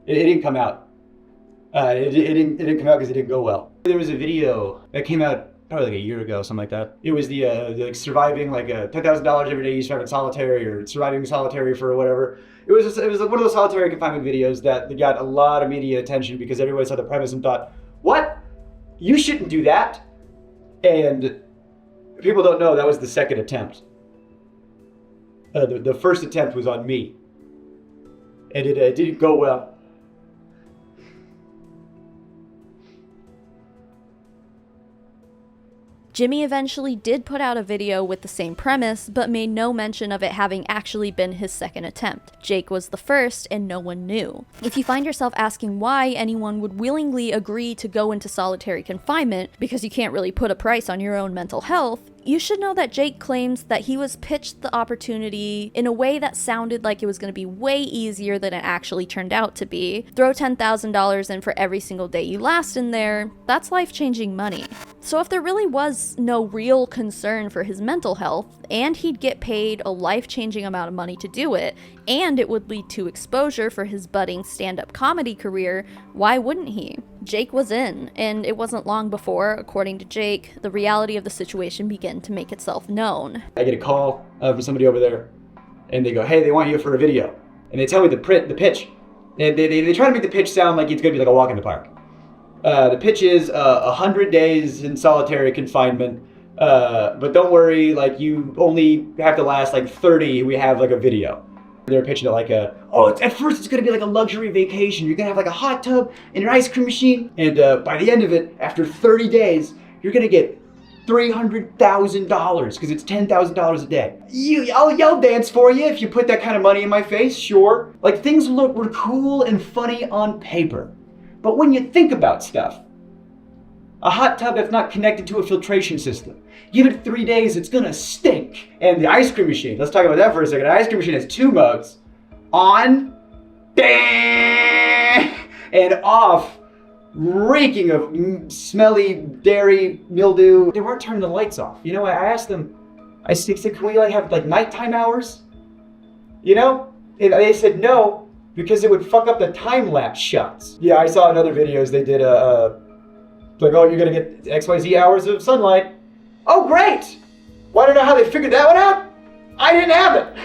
[SPEAKER 15] didn't come out. It didn't come out because it didn't go well. There was a video that came out probably like a year ago, something like that. It was the like surviving like $10,000 every day you survive in solitary, or surviving solitary for whatever. It was like one of those solitary confinement videos that got a lot of media attention because everybody saw the premise and thought, what? You shouldn't do that. And people don't know that was the second attempt. The first attempt was on me. And it didn't go well.
[SPEAKER 1] Jimmy eventually did put out a video with the same premise, but made no mention of it having actually been his second attempt. Jake was the first, and no one knew. If you find yourself asking why anyone would willingly agree to go into solitary confinement, because you can't really put a price on your own mental health, you should know that Jake claims that he was pitched the opportunity in a way that sounded like it was going to be way easier than it actually turned out to be. Throw $10,000 in for every single day you last in there, that's life-changing money. So if there really was no real concern for his mental health, and he'd get paid a life-changing amount of money to do it, and it would lead to exposure for his budding stand-up comedy career, why wouldn't he? Jake was in, and it wasn't long before, according to Jake, the reality of the situation began to make itself known.
[SPEAKER 15] I get a call from somebody over there, and they go, hey, they want you for a video. And they tell me the pitch. And they try to make the pitch sound like it's going to be like a walk in the park. The pitch is 100 days in solitary confinement, but don't worry, like you only have to last like 30, we have like a video. They're pitching it like at first it's gonna be like a luxury vacation. You're gonna have like a hot tub and an ice cream machine, and by the end of it, after 30 daars, you're gonna get $300,000 because it's $10,000 a day. I'll dance for you if you put that kind of money in my face, sure. Like things were cool and funny on paper. But when you think about stuff, a hot tub that's not connected to a filtration system, give it 3 days, it's gonna stink. And the ice cream machine, let's talk about that for a second. The ice cream machine has 2 modes. On, and off, reeking of smelly dairy mildew. They weren't turning the lights off. You know, I asked them, I said, can we like have like nighttime hours? You know? And they said no, because it would fuck up the time-lapse shots. Yeah, I saw in other videos they did like, oh, you're gonna get XYZ hours of sunlight. Oh, great! Wanna know how they figured that one out? I didn't have it.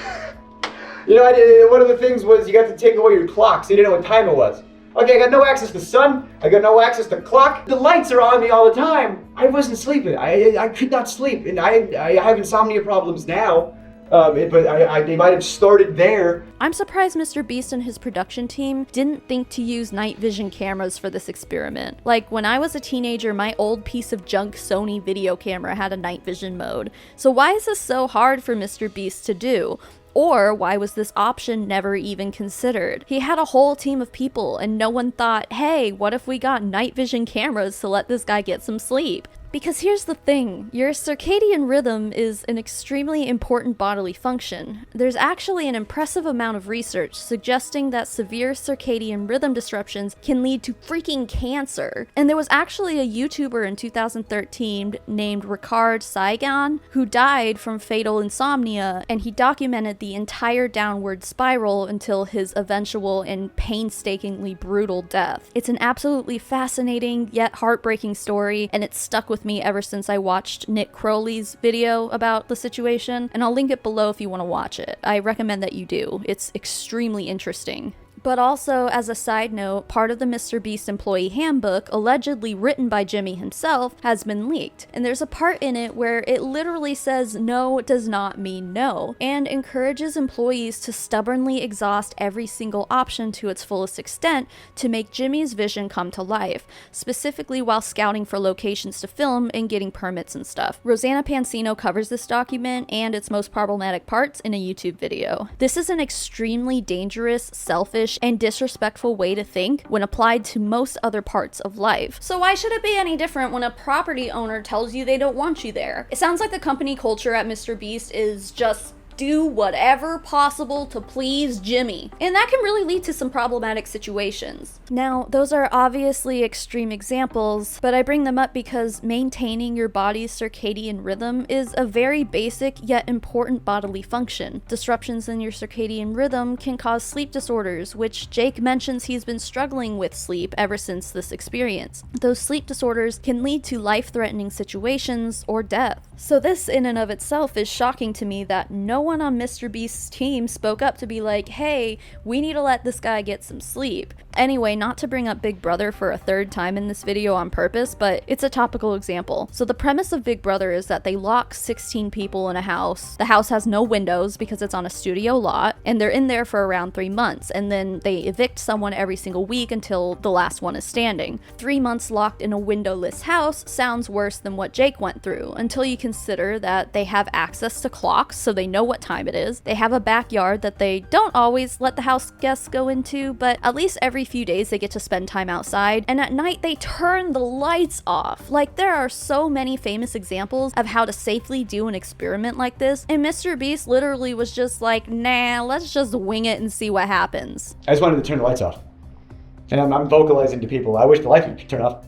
[SPEAKER 15] You know, one of the things was you got to take away your clock, so you didn't know what time it was. Okay, I got no access to sun. I got no access to clock. The lights are on me all the time. I wasn't sleeping. I could not sleep, and I have insomnia problems now. But they might have started there.
[SPEAKER 1] I'm surprised MrBeast and his production team didn't think to use night vision cameras for this experiment. Like, when I was a teenager, my old piece of junk Sony video camera had a night vision mode. So why is this so hard for MrBeast to do? Or why was this option never even considered? He had a whole team of people and no one thought, hey, what if we got night vision cameras to let this guy get some sleep? Because here's the thing, your circadian rhythm is an extremely important bodily function. There's actually an impressive amount of research suggesting that severe circadian rhythm disruptions can lead to freaking cancer. And there was actually a YouTuber in 2013 named Ricard Saigon who died from fatal insomnia, and he documented the entire downward spiral until his eventual and painstakingly brutal death. It's an absolutely fascinating yet heartbreaking story, and it's stuck with me ever since I watched Nick Crowley's video about the situation, and I'll link it below if you want to watch it. I recommend that you do. It's extremely interesting. But also, as a side note, part of the MrBeast employee handbook, allegedly written by Jimmy himself, has been leaked. And there's a part in it where it literally says no does not mean no, and encourages employees to stubbornly exhaust every single option to its fullest extent to make Jimmy's vision come to life, specifically while scouting for locations to film and getting permits and stuff. Rosanna Pansino covers this document and its most problematic parts in a YouTube video. This is an extremely dangerous, selfish, and disrespectful way to think when applied to most other parts of life. So why should it be any different when a property owner tells you they don't want you there? It sounds like the company culture at MrBeast is just do whatever possible to please Jimmy. And that can really lead to some problematic situations. Now, those are obviously extreme examples, but I bring them up because maintaining your body's circadian rhythm is a very basic yet important bodily function. Disruptions in your circadian rhythm can cause sleep disorders, which Jake mentions he's been struggling with sleep ever since this experience. Those sleep disorders can lead to life-threatening situations or death. So this in and of itself is shocking to me that no one on MrBeast's team spoke up to be like, hey, we need to let this guy get some sleep. Anyway, not to bring up Big Brother for a third time in this video on purpose, but it's a topical example. So the premise of Big Brother is that they lock 16 people in a house. The house has no windows because it's on a studio lot, and they're in there for around 3 months, and then they evict someone every single week until the last one is standing. 3 months locked in a windowless house sounds worse than what Jake went through, until you consider that they have access to clocks, so they know what time it is. They have a backyard that they don't always let the house guests go into, but at least every few days they get to spend time outside, and at night they turn the lights off. Like, there are so many famous examples of how to safely do an experiment like this, and MrBeast literally was just like, nah, let's just wing it and see what happens.
[SPEAKER 15] I just wanted to turn the lights off. And I'm vocalizing to people, I wish the lights would turn off.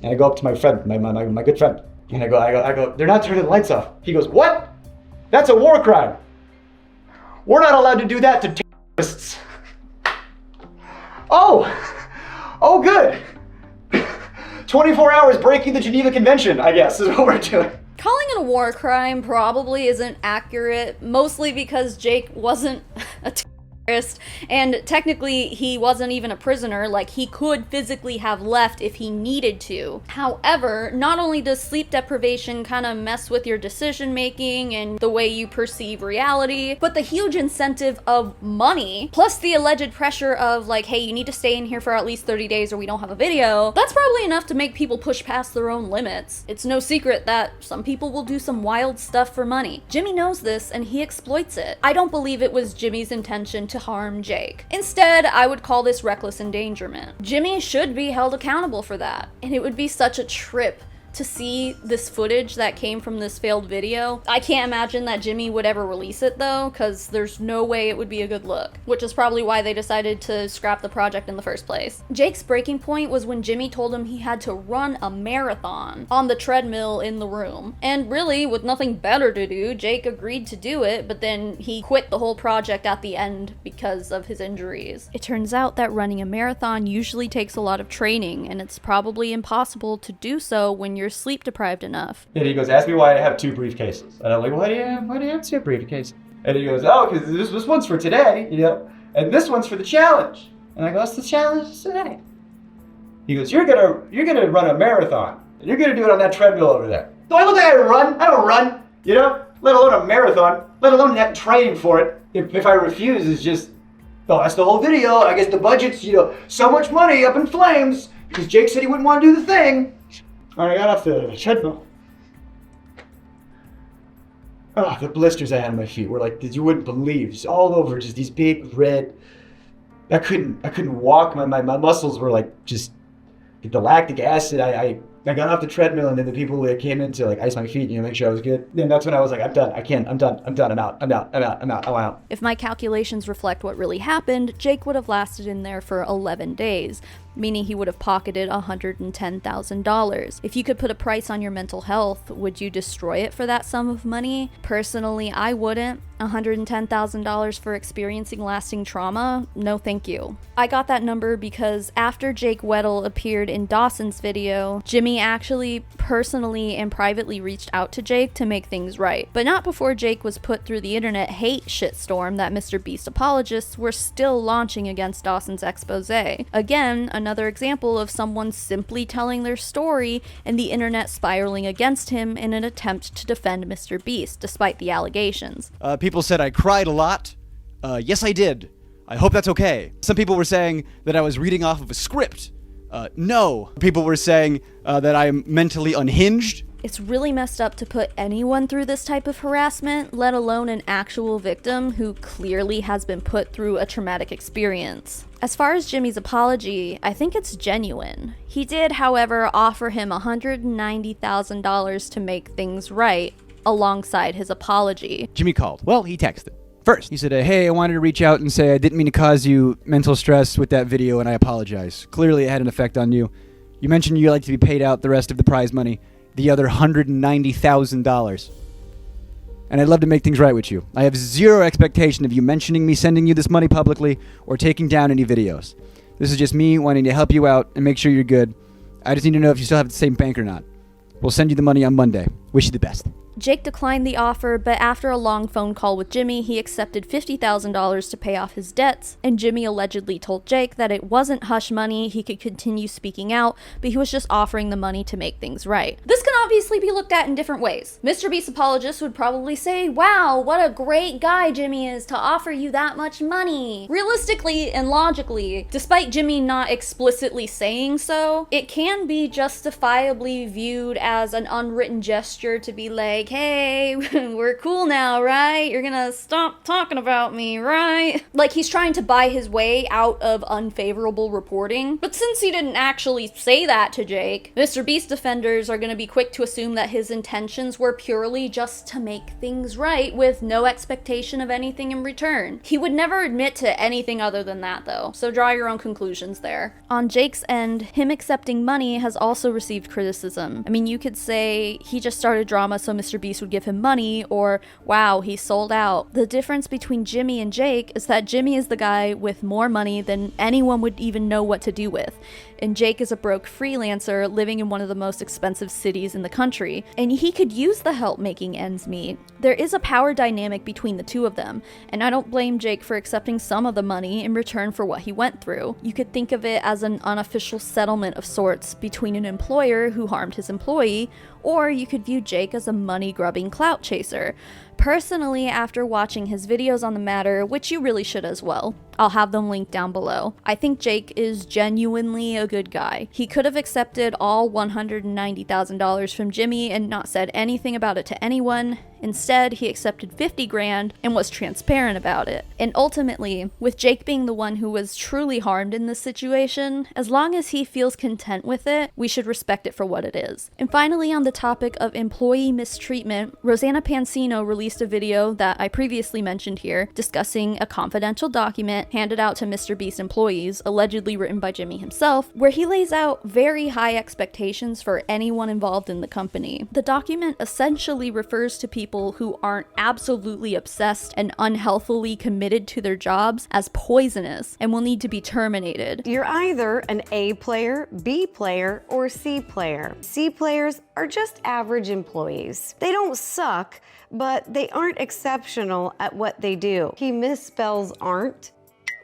[SPEAKER 15] And I go up to my friend, my good friend, and I go, they're not turning the lights off. He goes, what? That's a war crime. We're not allowed to do that to terrorists. Oh, good. 24 hours breaking the Geneva Convention, I guess, is what we're doing.
[SPEAKER 1] Calling it a war crime probably isn't accurate, mostly because Jake wasn't a terrorist, and technically he wasn't even a prisoner. Like, he could physically have left if he needed to. However, not only does sleep deprivation kind of mess with your decision making and the way you perceive reality, but the huge incentive of money, plus the alleged pressure of like, hey, you need to stay in here for at least 30 days or we don't have a video, that's probably enough to make people push past their own limits. It's no secret that some people will do some wild stuff for money. Jimmy knows this and he exploits it. I don't believe it was Jimmy's intention to harm Jake. Instead, I would call this reckless endangerment. Jimmy should be held accountable for that, and it would be such a trip to see this footage that came from this failed video. I can't imagine that Jimmy would ever release it though, because there's no way it would be a good look, which is probably why they decided to scrap the project in the first place. Jake's breaking point was when Jimmy told him he had to run a marathon on the treadmill in the room. And really, with nothing better to do, Jake agreed to do it, but then he quit the whole project at the end because of his injuries. It turns out that running a marathon usually takes a lot of training, and it's probably impossible to do so when you're sleep deprived enough.
[SPEAKER 15] And he goes, ask me why I have 2 briefcases. And I'm like, why do you have 2 briefcases? And he goes, oh, because this one's for today, and this one's for the challenge. And I go, what's the challenge today? He goes, you're gonna run a marathon. And you're gonna do it on that treadmill over there. So I look like I run. I don't run, you know? Let alone a marathon, let alone that training for it. If I refuse, it's just, oh, that's the whole video. I guess the budget's, so much money up in flames because Jake said he wouldn't want to do the thing. All right, I got off the treadmill. Oh, the blisters I had on my feet were like, you wouldn't believe, just all over, just these big red. I couldn't walk. My muscles were like just the lactic acid. I got off the treadmill, and then the people that came in to like ice my feet, make sure I was good. Then that's when I was like, I'm done. I'm done. I'm out.
[SPEAKER 1] If my calculations reflect what really happened, Jake would have lasted in there for 11 days, meaning he would have pocketed $110,000. If you could put a price on your mental health, would you destroy it for that sum of money? Personally, I wouldn't. $110,000 for experiencing lasting trauma? No thank you. I got that number because after Jake Weddle appeared in Dawson's video, Jimmy actually personally and privately reached out to Jake to make things right, but not before Jake was put through the internet hate shitstorm that MrBeast apologists were still launching against Dawson's expose. Again, another example of someone simply telling their story and the internet spiraling against him in an attempt to defend MrBeast despite the allegations.
[SPEAKER 17] People said I cried a lot. Yes, I did. I hope that's okay. Some people were saying that I was reading off of a script. No. People were saying that I'm mentally unhinged.
[SPEAKER 1] It's really messed up to put anyone through this type of harassment, let alone an actual victim who clearly has been put through a traumatic experience. As far as Jimmy's apology, I think it's genuine. He did, however, offer him $190,000 to make things right, alongside his apology.
[SPEAKER 17] Jimmy called. Well, he texted. First, he said, hey, I wanted to reach out and say I didn't mean to cause you mental stress with that video and I apologize. Clearly it had an effect on you. You mentioned you'd like to be paid out the rest of the prize money, the other $190,000. And I'd love to make things right with you. I have zero expectation of you mentioning me sending you this money publicly or taking down any videos. This is just me wanting to help you out and make sure you're good. I just need to know if you still have the same bank or not. We'll send you the money on Monday. Wish you the best.
[SPEAKER 1] Jake declined the offer, but after a long phone call with Jimmy, he accepted $50,000 to pay off his debts, and Jimmy allegedly told Jake that it wasn't hush money, he could continue speaking out, but he was just offering the money to make things right. This can obviously be looked at in different ways. MrBeast apologists would probably say, wow, what a great guy Jimmy is to offer you that much money. Realistically and logically, despite Jimmy not explicitly saying so, it can be justifiably viewed as an unwritten gesture to be like, hey, we're cool now, right? You're gonna stop talking about me, right? Like he's trying to buy his way out of unfavorable reporting. But since he didn't actually say that to Jake, MrBeast defenders are gonna be quick to assume that his intentions were purely just to make things right with no expectation of anything in return. He would never admit to anything other than that though, so draw your own conclusions there. On Jake's end, him accepting money has also received criticism. I mean, you could say he just started drama so MrBeast would give him money, or wow, he sold out. The difference between Jimmy and Jake is that Jimmy is the guy with more money than anyone would even know what to do with, and Jake is a broke freelancer living in one of the most expensive cities in the country, and he could use the help making ends meet. There is a power dynamic between the two of them, and I don't blame Jake for accepting some of the money in return for what he went through. You could think of it as an unofficial settlement of sorts between an employer who harmed his employee, or you could view Jake as a money-grubbing clout chaser. Personally, after watching his videos on the matter, which you really should as well, I'll have them linked down below, I think Jake is genuinely a good guy. He could have accepted all $190,000 from Jimmy and not said anything about it to anyone. Instead, he accepted $50,000 and was transparent about it. And ultimately, with Jake being the one who was truly harmed in this situation, as long as he feels content with it, we should respect it for what it is. And finally, on the topic of employee mistreatment, Rosanna Pansino released a video that I previously mentioned here, discussing a confidential document handed out to MrBeast employees, allegedly written by Jimmy himself, where he lays out very high expectations for anyone involved in the company. The document essentially refers to people who aren't absolutely obsessed and unhealthily committed to their jobs as poisonous and will need to be terminated.
[SPEAKER 18] You're either an A player, B player, or C player. C players are just average employees. They don't suck, but they aren't exceptional at what they do. He misspells aren't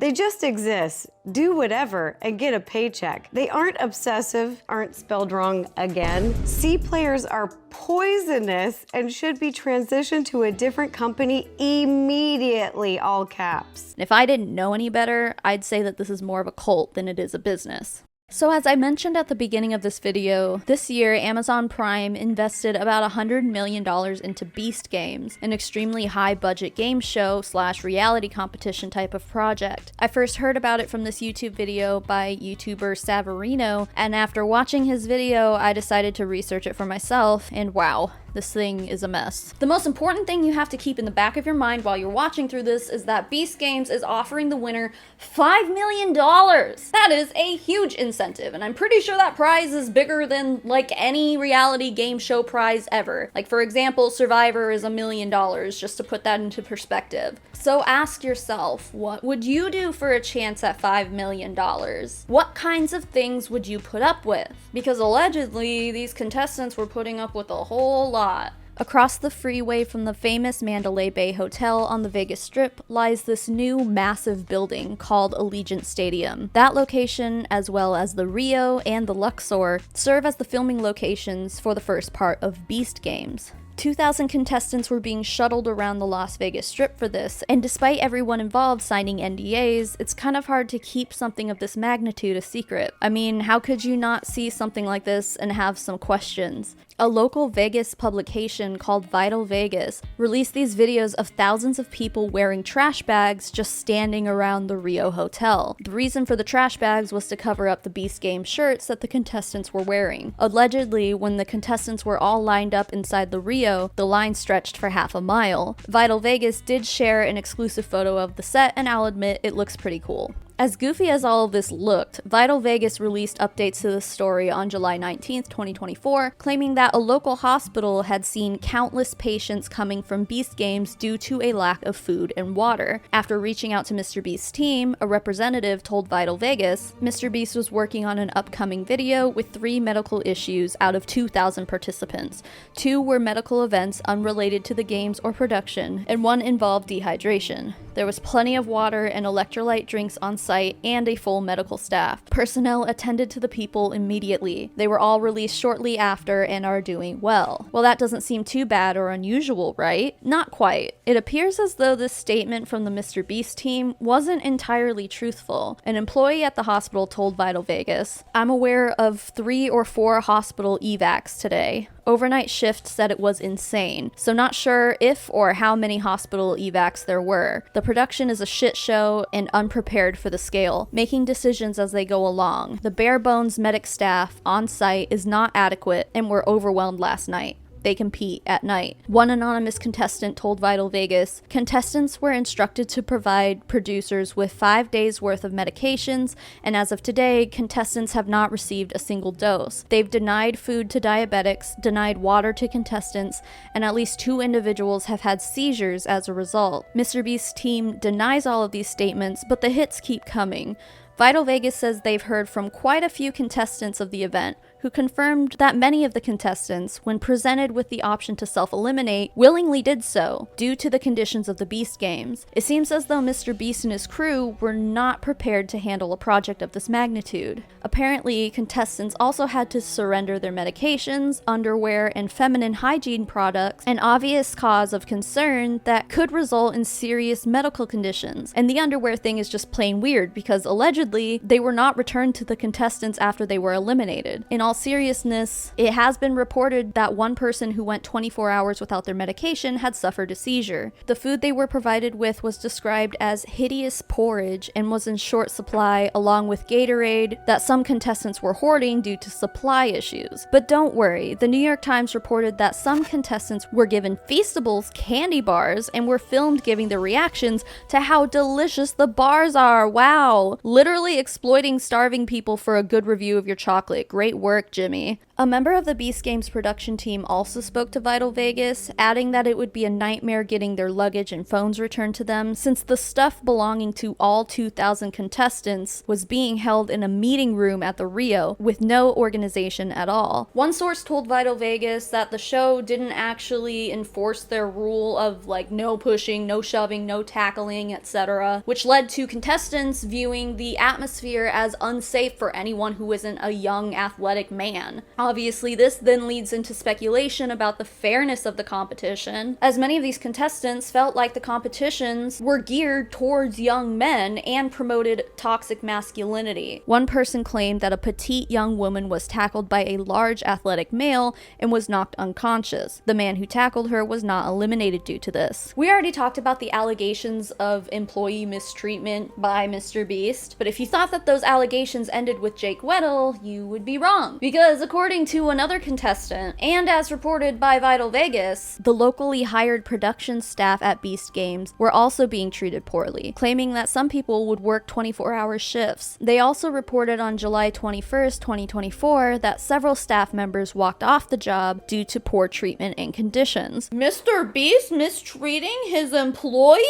[SPEAKER 18] They just exist, do whatever, and get a paycheck. They aren't obsessive, aren't spelled wrong again. C players are poisonous and should be transitioned to a different company immediately, all caps.
[SPEAKER 16] If I didn't know any better, I'd say that this is more of a cult than it is a business. So as I mentioned at the beginning of this video, this year Amazon Prime invested about $100 million into Beast Games, an extremely high budget game show / reality competition type of project. I first heard about it from this YouTube video by YouTuber Savarino, and after watching his video, I decided to research it for myself, and wow, this thing is a mess. The most important thing you have to keep in the back of your mind while you're watching through this is that Beast Games is offering the winner $5 million. That is a huge incentive, and I'm pretty sure that prize is bigger than like any reality game show prize ever. Like for example, Survivor is $1 million, just to put that into perspective. So ask yourself, what would you do for a chance at $5 million? What kinds of things would you put up with? Because allegedly, these contestants were putting up with a whole lot. Across the freeway from the famous Mandalay Bay Hotel on the Vegas Strip lies this new massive building called Allegiant Stadium. That location, as well as the Rio and the Luxor, serve as the filming locations for the first part of Beast Games. 2,000 contestants were being shuttled around the Las Vegas Strip for this, and despite everyone involved signing NDAs, it's kind of hard to keep something of this magnitude a secret. I mean, how could you not see something like this and have some questions? A local Vegas publication called Vital Vegas released these videos of thousands of people wearing trash bags just standing around the Rio Hotel. The reason for the trash bags was to cover up the Beast Game shirts that the contestants were wearing. Allegedly, when the contestants were all lined up inside the Rio, the line stretched for half a mile. Vital Vegas did share an exclusive photo of the set, and I'll admit it looks pretty cool. As goofy as all of this looked, Vital Vegas released updates to this story on July 19th, 2024, claiming that a local hospital had seen countless patients coming from Beast Games due to a lack of food and water. After reaching out to MrBeast's team, a representative told Vital Vegas, MrBeast was working on an upcoming video with 3 medical issues out of 2,000 participants. 2 were medical events unrelated to the games or production, and 1 involved dehydration. There was plenty of water and electrolyte drinks on site and a full medical staff. Personnel attended to the people immediately. They were all released shortly after and are doing well. Well, that doesn't seem too bad or unusual, right? Not quite. It appears as though this statement from the MrBeast team wasn't entirely truthful. An employee at the hospital told Vital Vegas, "I'm aware of 3 or 4 hospital evacs today. Overnight shift said it was insane, so not sure if or how many hospital evacs there were. The production is a shit show and unprepared for the scale, making decisions as they go along. The bare bones medic staff on site is not adequate and were overwhelmed last night. They compete at night." One anonymous contestant told Vital Vegas, "Contestants were instructed to provide producers with 5 days worth of medications, and as of today, contestants have not received a single dose. They've denied food to diabetics, denied water to contestants, and at least 2 individuals have had seizures as a result." MrBeast's team denies all of these statements, but the hits keep coming. Vital Vegas says they've heard from quite a few contestants of the event who confirmed that many of the contestants, when presented with the option to self-eliminate, willingly did so, due to the conditions of the Beast Games. It seems as though MrBeast and his crew were not prepared to handle a project of this magnitude. Apparently, contestants also had to surrender their medications, underwear, and feminine hygiene products, an obvious cause of concern that could result in serious medical conditions. And the underwear thing is just plain weird, because allegedly, they were not returned to the contestants after they were eliminated. In all seriousness, it has been reported that one person who went 24 hours without their medication had suffered a seizure. The food they were provided with was described as hideous porridge and was in short supply, along with Gatorade that some contestants were hoarding due to supply issues. But don't worry, the New York Times reported that some contestants were given Feastables candy bars and were filmed giving their reactions to how delicious the bars are. Wow! Literally exploiting starving people for a good review of your chocolate. Great work,
[SPEAKER 1] Jerk Jimmy. A member of the Beast Games production team also spoke to Vital Vegas, adding that it would be a nightmare getting their luggage and phones returned to them, since the stuff belonging to all 2,000 contestants was being held in a meeting room at the Rio with no organization at all. One source told Vital Vegas that the show didn't actually enforce their rule of like no pushing, no shoving, no tackling, etc., which led to contestants viewing the atmosphere as unsafe for anyone who isn't a young athletic man. Obviously, this then leads into speculation about the fairness of the competition, as many of these contestants felt like the competitions were geared towards young men and promoted toxic masculinity. One person claimed that a petite young woman was tackled by a large athletic male and was knocked unconscious. The man who tackled her was not eliminated due to this. We already talked about the allegations of employee mistreatment by MrBeast, but if you thought that those allegations ended with Jake Weddle, you would be wrong, because according to another contestant, and as reported by Vital Vegas, the locally hired production staff at Beast Games were also being treated poorly, claiming that some people would work 24-hour shifts. They also reported on July 21st, 2024, that several staff members walked off the job due to poor treatment and conditions. MrBeast mistreating his employees?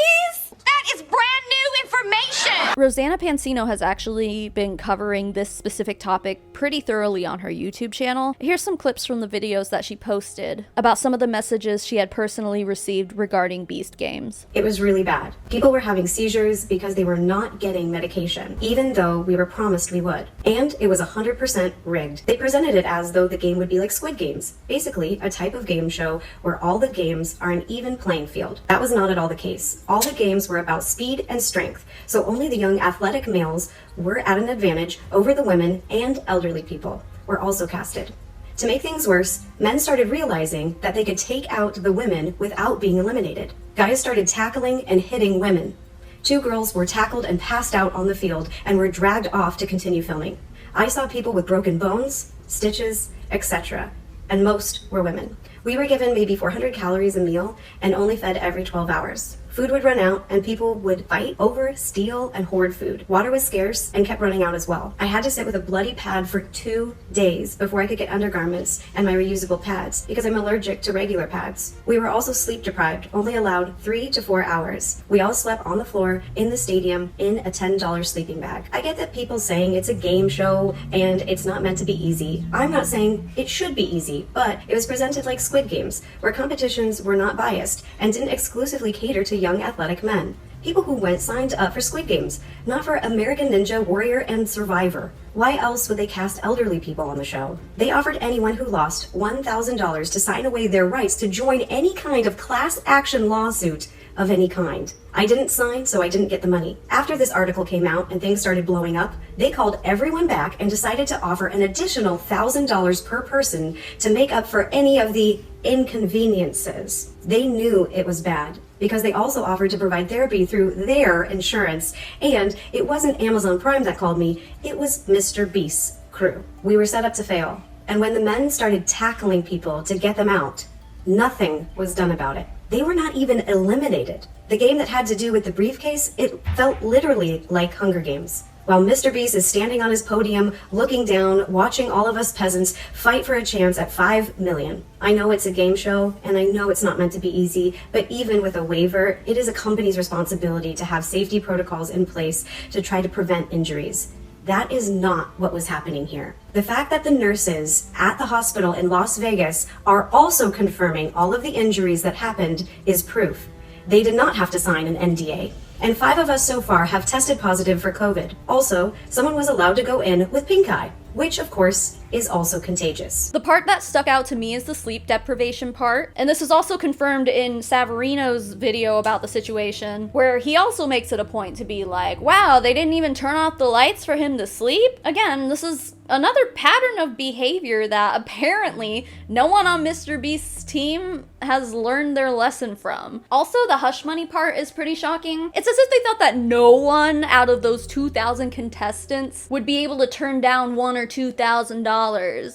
[SPEAKER 13] That is brand new information!
[SPEAKER 1] Rosanna Pansino has actually been covering this specific topic pretty thoroughly on her YouTube channel. Here's some clips from the videos that she posted about some of the messages she had personally received regarding Beast Games.
[SPEAKER 19] It was really bad. People were having seizures because they were not getting medication, even though we were promised we would. And it was 100% rigged. They presented it as though the game would be like Squid Games, basically a type of game show where all the games are an even playing field. That was not at all the case. All the games were about speed and strength, so only the young athletic males were at an advantage over the women, and elderly people were also casted. To make things worse, men started realizing that they could take out the women without being eliminated. Guys started tackling and hitting women. 2 girls were tackled and passed out on the field and were dragged off to continue filming. I saw people with broken bones, stitches, etc., and most were women. We were given maybe 400 calories a meal and only fed every 12 hours. Food would run out and people would fight over, steal, and hoard food. Water was scarce and kept running out as well. I had to sit with a bloody pad for 2 days before I could get undergarments and my reusable pads because I'm allergic to regular pads. We were also sleep deprived, only allowed 3 to 4 hours. We all slept on the floor in the stadium in a $10 sleeping bag. I get that people saying it's a game show and it's not meant to be easy. I'm not saying it should be easy, but it was presented like Squid Games, where competitions were not biased and didn't exclusively cater to young athletic men. People who went signed up for Squid Games, not for American Ninja Warrior and Survivor. Why else would they cast elderly people on the show? They offered anyone who lost $1,000 to sign away their rights to join any kind of class action lawsuit of any kind. I didn't sign, so I didn't get the money. After this article came out and things started blowing up, they called everyone back and decided to offer an additional $1,000 per person to make up for any of the inconveniences. They knew it was bad because they also offered to provide therapy through their insurance. And it wasn't Amazon Prime that called me, it was MrBeast's crew. We were set up to fail. And when the men started tackling people to get them out, nothing was done about it. They were not even eliminated. The game that had to do with the briefcase, it felt literally like Hunger Games. While MrBeast is standing on his podium, looking down, watching all of us peasants fight for a chance at 5 million. I know it's a game show, and I know it's not meant to be easy, but even with a waiver, it is a company's responsibility to have safety protocols in place to try to prevent injuries. That is not what was happening here. The fact that the nurses at the hospital in Las Vegas are also confirming all of the injuries that happened is proof. They did not have to sign an NDA. And 5 of us so far have tested positive for COVID. Also, someone was allowed to go in with pink eye, which of course is also contagious.
[SPEAKER 1] The part that stuck out to me is the sleep deprivation part, and this is also confirmed in Savarino's video about the situation, where he also makes it a point to be like, wow, they didn't even turn off the lights for him to sleep? Again, this is another pattern of behavior that apparently no one on MrBeast's team has learned their lesson from. Also, the hush money part is pretty shocking. It's as if they thought that no one out of those 2,000 contestants would be able to turn down $1,000 or $2,000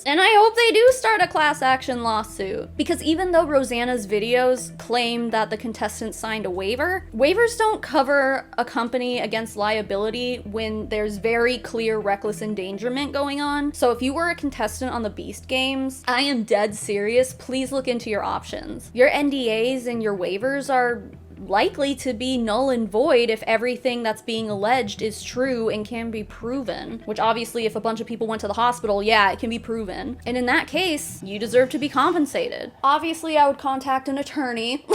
[SPEAKER 16] And I hope they do start a class action lawsuit. Because even though Rosanna's videos claim that the contestants signed a waiver, waivers don't cover a company against liability when there's very clear reckless endangerment going on. So if you were a contestant on the Beast Games, I am dead serious, please look into your options. Your NDAs and your waivers are likely to be null and void if everything that's being alleged is true and can be proven. Which obviously, if a bunch of people went to the hospital, yeah, it can be proven. And in that case, you deserve to be compensated. Obviously, I would contact an attorney.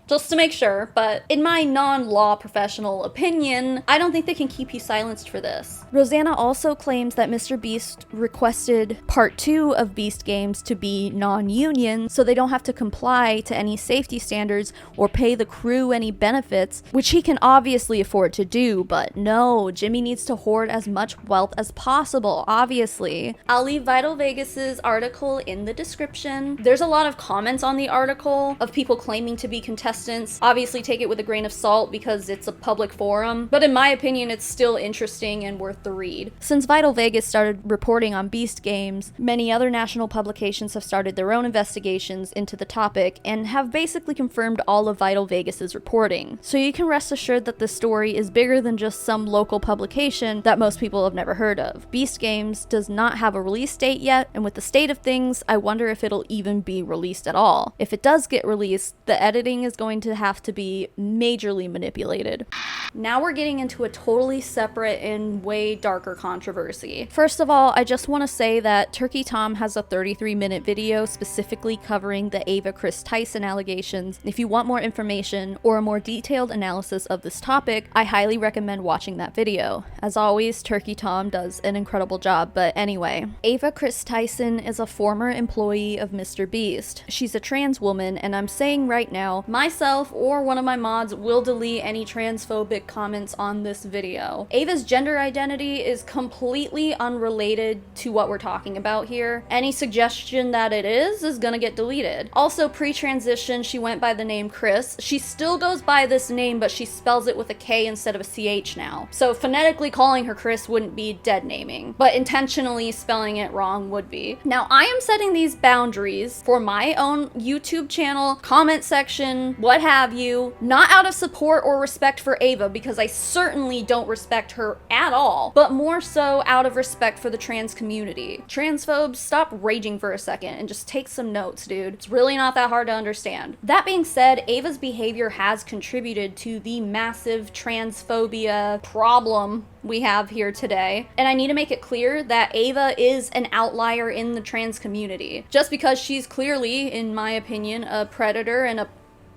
[SPEAKER 16] Just to make sure, but in my non-law professional opinion, I don't think they can keep you silenced for this. Rosanna also claims that MrBeast requested part 2 of Beast Games to be non-union, so they don't have to comply to any safety standards or pay the crew any benefits, which he can obviously afford to do, but no, Jimmy needs to hoard as much wealth as possible, obviously. I'll leave Vital Vegas's article in the description. There's a lot of comments on the article of people claiming to be contestants. Obviously take it with a grain of salt because it's a public forum, but in my opinion it's still interesting and worth the read. Since Vital Vegas started reporting on Beast Games, many other national publications have started their own investigations into the topic and have basically confirmed all of Vital Vegas's reporting. So you can rest assured that this story is bigger than just some local publication that most people have never heard of. Beast Games does not have a release date yet, and with the state of things, I wonder if it'll even be released at all. If it does get released, the editing is going to have to be majorly manipulated. Now we're getting into a totally separate and way darker controversy. First of all, I just want to say that Turkey Tom has a 33-minute video specifically covering the Ava Kris Tyson allegations. If you want more information or a more detailed analysis of this topic, I highly recommend watching that video. As always, Turkey Tom does an incredible job, but anyway. Ava Kris Tyson is a former employee of MrBeast. She's a trans woman, and I'm saying right now, myself or one of my mods will delete any transphobic comments on this video. Ava's gender identity is completely unrelated to what we're talking about here. Any suggestion that it is gonna get deleted. Also, pre-transition, she went by the name Kris. She still goes by this name, but she spells it with a K instead of a CH now. So phonetically calling her Kris wouldn't be dead naming, but intentionally spelling it wrong would be. Now, I am setting these boundaries for my own YouTube channel, comment section, what have you, not out of support or respect for Ava, because I certainly don't respect her at all, but more so out of respect for the trans community. Transphobes, stop raging for a second and just take some notes, dude. It's really not that hard to understand. That being said, Ava's behavior has contributed to the massive transphobia problem we have here today, and I need to make it clear that Ava is an outlier in the trans community. Just because she's clearly, in my opinion, a predator and a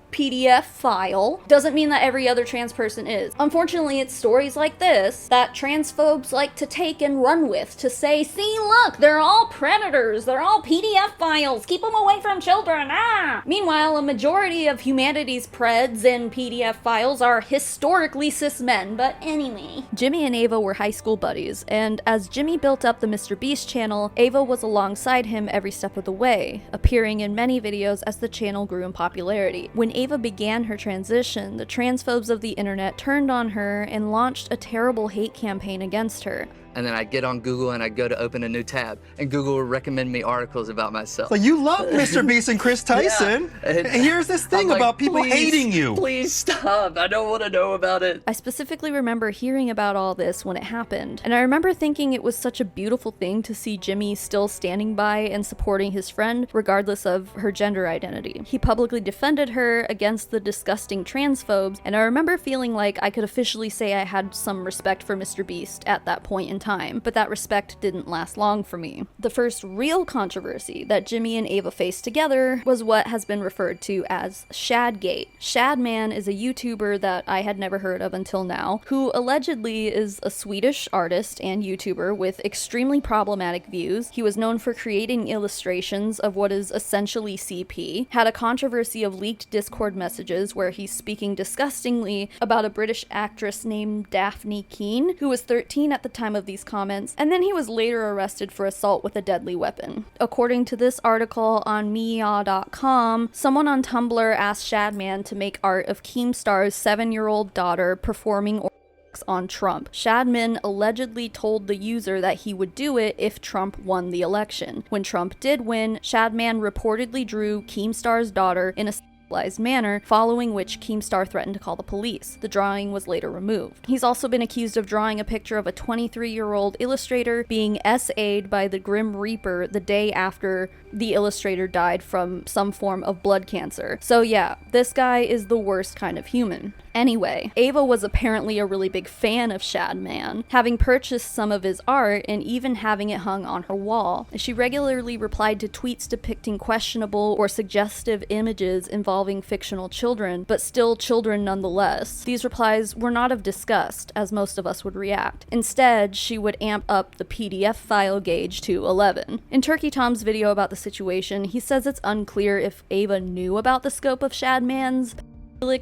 [SPEAKER 16] PDF file doesn't mean that every other trans person is. Unfortunately, it's stories like this that transphobes like to take and run with to say, see, look, they're all predators, they're all PDF files, keep them away from children, ah! Meanwhile, a majority of humanity's preds and PDF files are historically cis men, but anyway. Jimmy and Ava were high school buddies, and as Jimmy built up the MrBeast channel, Ava was alongside him every step of the way, appearing in many videos as the channel grew in popularity. When Ava began her transition, the transphobes of the internet turned on her and launched a terrible hate campaign against her.
[SPEAKER 20] And then I'd get on Google and I'd go to open a new tab, and Google would recommend me articles about myself.
[SPEAKER 21] So you love MrBeast and Kris Tyson,
[SPEAKER 20] yeah.
[SPEAKER 21] And here's this thing about people hating you.
[SPEAKER 20] Please stop, I don't want to know about it.
[SPEAKER 16] I specifically remember hearing about all this when it happened, and I remember thinking it was such a beautiful thing to see Jimmy still standing by and supporting his friend regardless of her gender identity. He publicly defended her against the disgusting transphobes, and I remember feeling like I could officially say I had some respect for MrBeast at that point in time, but that respect didn't last long for me. The first real controversy that Jimmy and Ava faced together was what has been referred to as Shadgate. Shadman is a YouTuber that I had never heard of until now, who allegedly is a Swedish artist and YouTuber with extremely problematic views. He was known for creating illustrations of what is essentially CP, had a controversy of leaked Discord messages where he's speaking disgustingly about a British actress named Daphne Keane, who was 13 at the time of these comments, and then he was later arrested for assault with a deadly weapon. According to this article on Meow.com, someone on Tumblr asked Shadman to make art of Keemstar's 7-year-old daughter performing attacks on Trump. Shadman allegedly told the user that he would do it if Trump won the election. When Trump did win, Shadman reportedly drew Keemstar's daughter in a manner, following which Keemstar threatened to call the police. The drawing was later removed. He's also been accused of drawing a picture of a 23-year-old illustrator being SA'd by the Grim Reaper the day after the illustrator died from some form of blood cancer. So yeah, this guy is the worst kind of human. Anyway, Ava was apparently a really big fan of Shadman, having purchased some of his art and even having it hung on her wall. She regularly replied to tweets depicting questionable or suggestive images involving fictional children, but still children nonetheless. These replies were not of disgust, as most of us would react. Instead, she would amp up the PDF file gauge to 11. In Turkey Tom's video about the situation, he says it's unclear if Ava knew about the scope of Shadman's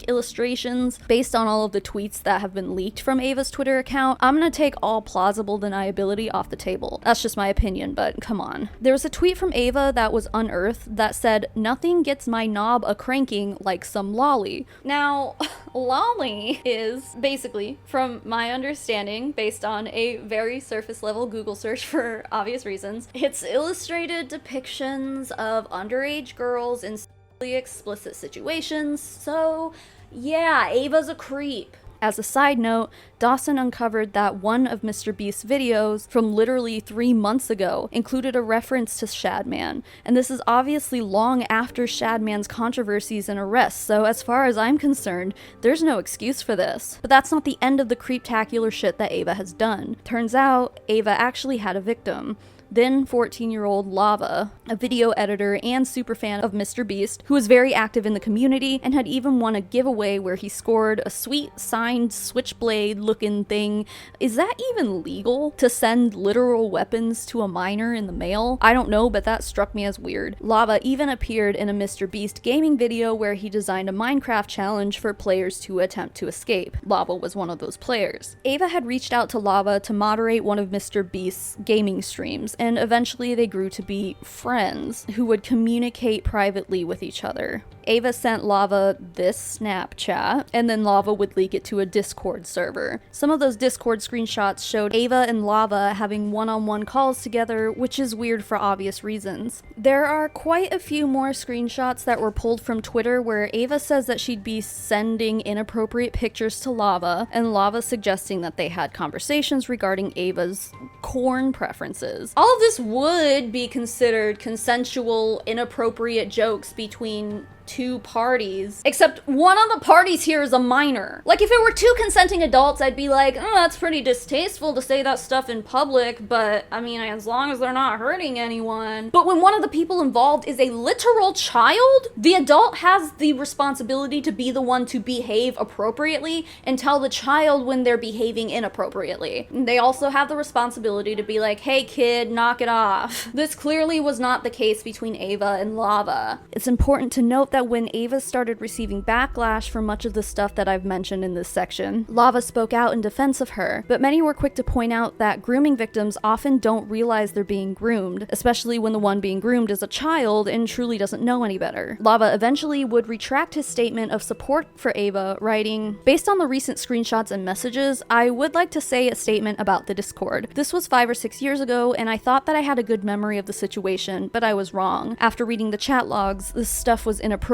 [SPEAKER 16] illustrations. Based on all of the tweets that have been leaked from Ava's Twitter account, I'm gonna take all plausible deniability off the table. That's just my opinion, but come on. There was a tweet from Ava that was unearthed that said, "Nothing gets my knob a-cranking like some lolly." Now, lolly is basically, from my understanding, based on a very surface level Google search for obvious reasons, it's illustrated depictions of underage girls in explicit situations. So yeah, Ava's a creep. As a side note, Dawson uncovered that one of MrBeast's videos from literally 3 months ago included a reference to Shadman, and this is obviously long after Shadman's controversies and arrests, so as far as I'm concerned, there's no excuse for this. But that's not the end of the creeptacular shit that Ava has done. Turns out, Ava actually had a victim. Then 14-year-old Lava, a video editor and superfan of MrBeast, who was very active in the community and had even won a giveaway where he scored a sweet signed switchblade-looking thing. Is that even legal? To send literal weapons to a minor in the mail? I don't know, but that struck me as weird. Lava even appeared in a MrBeast gaming video where he designed a Minecraft challenge for players to attempt to escape. Lava was one of those players. Ava had reached out to Lava to moderate one of MrBeast's gaming streams, and eventually they grew to be friends who would communicate privately with each other. Ava sent Lava this Snapchat, and then Lava would leak it to a Discord server. Some of those Discord screenshots showed Ava and Lava having one-on-one calls together, which is weird for obvious reasons. There are quite a few more screenshots that were pulled from Twitter where Ava says that she'd be sending inappropriate pictures to Lava, and Lava suggesting that they had conversations regarding Ava's corn preferences. All of this would be considered consensual, inappropriate jokes between two parties, except one of the parties here is a minor. Like, if it were two consenting adults, I'd be like, oh, that's pretty distasteful to say that stuff in public, but I mean, as long as they're not hurting anyone. But when one of the people involved is a literal child, the adult has the responsibility to be the one to behave appropriately and tell the child when they're behaving inappropriately. And they also have the responsibility to be like, hey kid, knock it off. This clearly was not the case between Ava and Lava. It's important to note that when Ava started receiving backlash for much of the stuff that I've mentioned in this section, Lava spoke out in defense of her, but many were quick to point out that grooming victims often don't realize they're being groomed, especially when the one being groomed is a child and truly doesn't know any better. Lava eventually would retract his statement of support for Ava, writing, "Based on the recent screenshots and messages, I would like to say a statement about the Discord. This was 5 or 6 years ago, and I thought that I had a good memory of the situation, but I was wrong. After reading the chat logs, this stuff was inappropriate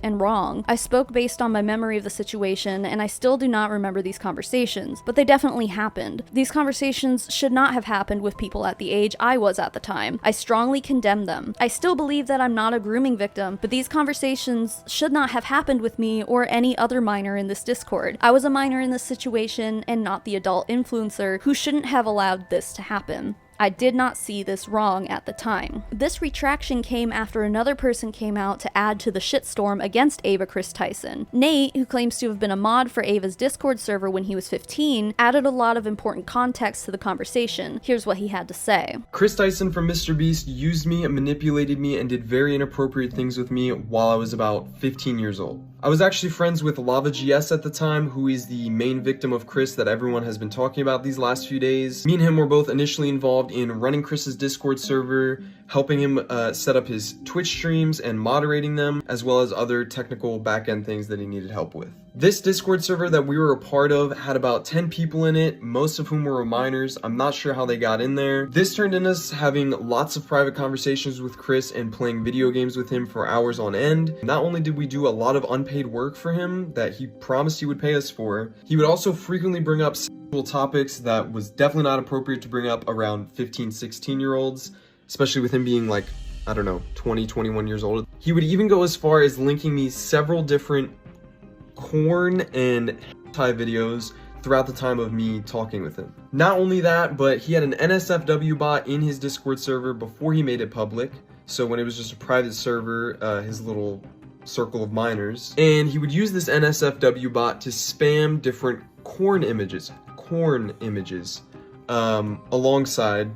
[SPEAKER 16] and wrong. I spoke based on my memory of the situation, and I still do not remember these conversations, but they definitely happened. These conversations should not have happened with people at the age I was at the time. I strongly condemn them. I still believe that I'm not a grooming victim, but these conversations should not have happened with me or any other minor in this Discord. I was a minor in this situation and not the adult influencer who shouldn't have allowed this to happen. I did not see this wrong at the time." This retraction came after another person came out to add to the shitstorm against Ava Kris Tyson. Nate, who claims to have been a mod for Ava's Discord server when he was 15, added a lot of important context to the conversation. Here's what he had to say.
[SPEAKER 3] Kris Tyson from MrBeast used me and manipulated me and did very inappropriate things with me while I was about 15 years old. I was actually friends with Lava GS at the time, who is the main victim of Kris that everyone has been talking about these last few days. Me and him were both initially involved in running Kris's Discord server, helping him set up his Twitch streams and moderating them, as well as other technical back-end things that he needed help with. This Discord server that we were a part of had about 10 people in it, most of whom were minors. I'm not sure how they got in there. This turned into us having lots of private conversations with Kris and playing video games with him for hours on end. Not only did we do a lot of unpaid work for him that he promised he would pay us for, he would also frequently bring up sexual topics that was definitely not appropriate to bring up around 15, 16-year-olds, especially with him being like, I don't know, 20, 21 years old. He would even go as far as linking me several different porn and hentai videos throughout the time of me talking with him. Not only that, but he had an NSFW bot in his Discord server before he made it public. So when it was just a private server, his little circle of minors. And he would use this NSFW bot to spam different corn images, alongside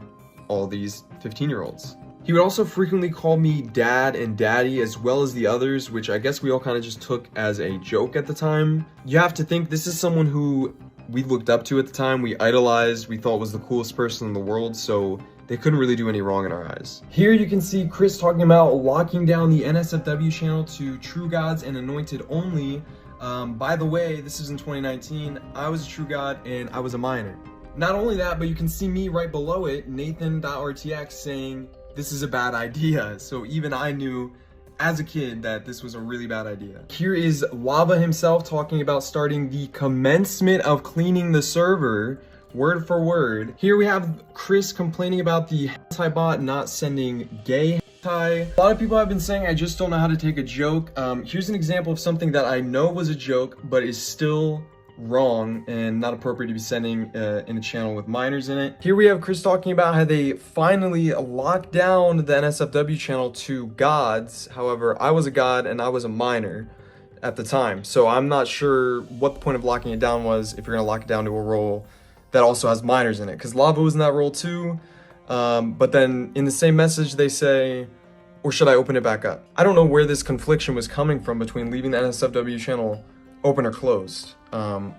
[SPEAKER 3] all these 15-year-olds. He would also frequently call me dad and daddy, as well as the others, which I guess we all kind of just took as a joke at the time. You have to think this is someone who we looked up to at the time, we idolized, we thought was the coolest person in the world, so they couldn't really do any wrong in our eyes. Here you can see Kris talking about locking down the NSFW channel to True Gods and Anointed only. By the way, this is in 2019, I was a True God and I was a minor. Not only that, but you can see me right below it, Nathan.rtx, saying, this is a bad idea. So even I knew as a kid that this was a really bad idea. Here is Lava himself talking about starting the commencement of cleaning the server, word for word. Here we have Kris complaining about the hentai bot not sending gay hentai. A lot of people have been saying I just don't know how to take a joke. Here's an example of something that I know was a joke, but is still wrong and not appropriate to be sending in a channel with minors in it. Here we have Kris talking about how they finally locked down the NSFW channel to gods. However, I was a god and I was a minor at the time, so I'm not sure what the point of locking it down was if you're gonna lock it down to a role that also has minors in it, because Lava was in that role too. But then in the same message they say, or should I open it back up? I don't know where this confliction was coming from between leaving the NSFW channel open or closed.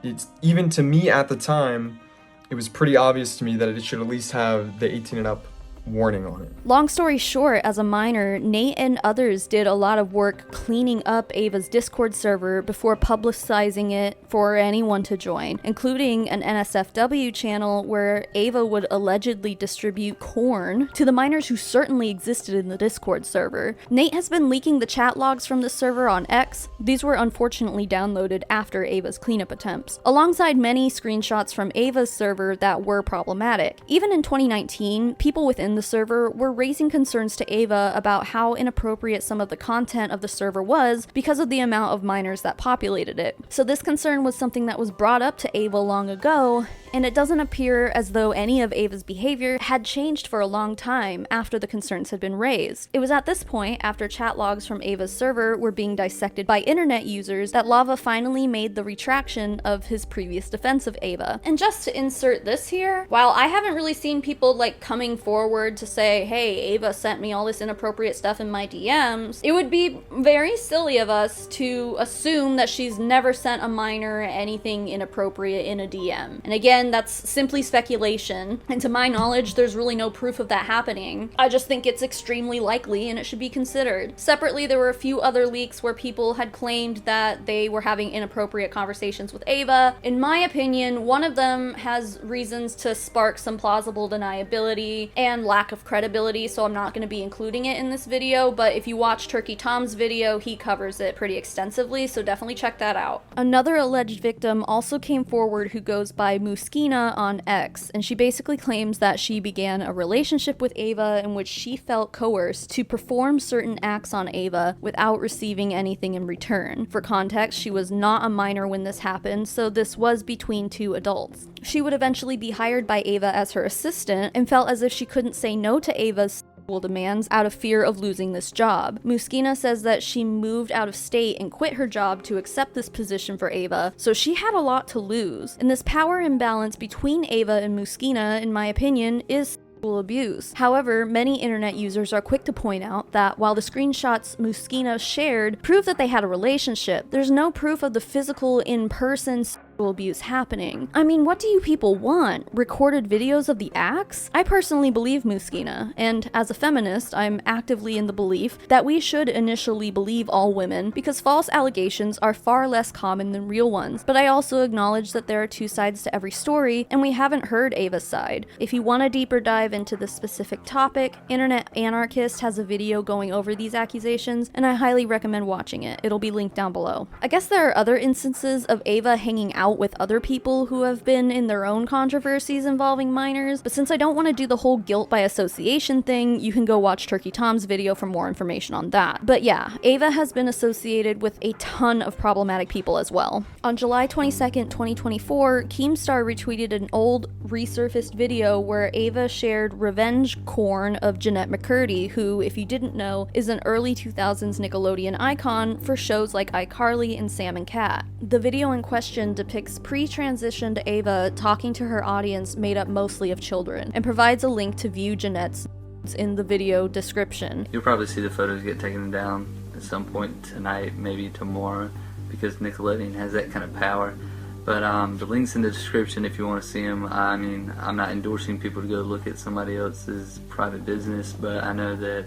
[SPEAKER 3] It's even to me at the time, it was pretty obvious to me that it should at least have the 18 and up warning on it.
[SPEAKER 1] Long story short, as a minor, Nate and others did a lot of work cleaning up Ava's Discord server before publicizing it for anyone to join, including an NSFW channel where Ava would allegedly distribute corn to the minors who certainly existed in the Discord server. Nate has been leaking the chat logs from the server on X. These were unfortunately downloaded after Ava's cleanup attempts, alongside many screenshots from Ava's server that were problematic. Even in 2019, people within the server were raising concerns to Ava about how inappropriate some of the content of the server was because of the amount of minors that populated it. So this concern was something that was brought up to Ava long ago, and it doesn't appear as though any of Ava's behavior had changed for a long time after the concerns had been raised. It was at this point, after chat logs from Ava's server were being dissected by internet users, that Lava finally made the retraction of his previous defense of Ava. And just to insert this here, while I haven't really seen people like coming forward to say, hey, Ava sent me all this inappropriate stuff in my DMs, it would be very silly of us to assume that she's never sent a minor anything inappropriate in a DM. And again, that's simply speculation, and to my knowledge, there's really no proof of that happening. I just think it's extremely likely and it should be considered. Separately, there were a few other leaks where people had claimed that they were having inappropriate conversations with Ava. In my opinion, one of them has reasons to spark some plausible deniability and lack of credibility, so I'm not going to be including it in this video, but if you watch Turkey Tom's video, he covers it pretty extensively, so definitely check that out. Another alleged victim also came forward who goes by Muskina on X, and she basically claims that she began a relationship with Ava in which she felt coerced to perform certain acts on Ava without receiving anything in return. For context, she was not a minor when this happened, so this was between two adults. She would eventually be hired by Ava as her assistant and felt as if she couldn't say no to Ava's demands out of fear of losing this job. Muskina says that she moved out of state and quit her job to accept this position for Ava, so she had a lot to lose. And this power imbalance between Ava and Muskina, in my opinion, is abuse. However, many internet users are quick to point out that while the screenshots Muskina shared prove that they had a relationship, there's no proof of the physical in-person
[SPEAKER 16] abuse happening. I mean, what do you people want? Recorded videos of the acts? I personally believe Muskina, and as a feminist, I'm actively in the belief that we should initially believe all women because false allegations are far less common than real ones, but I also acknowledge that there are two sides to every story, and we haven't heard Ava's side. If you want a deeper dive into this specific topic, Internet Anarchist has a video going over these accusations, and I highly recommend watching it. It'll be linked down below. I guess there are other instances of Ava hanging out with other people who have been in their own controversies involving minors, but since I don't want to do the whole guilt by association thing, you can go watch Turkey Tom's video for more information on that. But yeah, Ava has been associated with a ton of problematic people as well. On July 22nd, 2024, Keemstar retweeted an old resurfaced video where Ava shared revenge corn of Jeanette McCurdy, who, if you didn't know, is an early 2000s Nickelodeon icon for shows like iCarly and Sam and Cat. The video in question depicts pre-transitioned Ava talking to her audience made up mostly of children, and provides a link to view Jeanette's in the video description.
[SPEAKER 4] You'll probably see the photos get taken down at some point tonight, maybe tomorrow, because Nickelodeon has that kind of power. But the link's in the description if you want to see them. I mean, I'm not endorsing people to go look at somebody else's private business, but I know that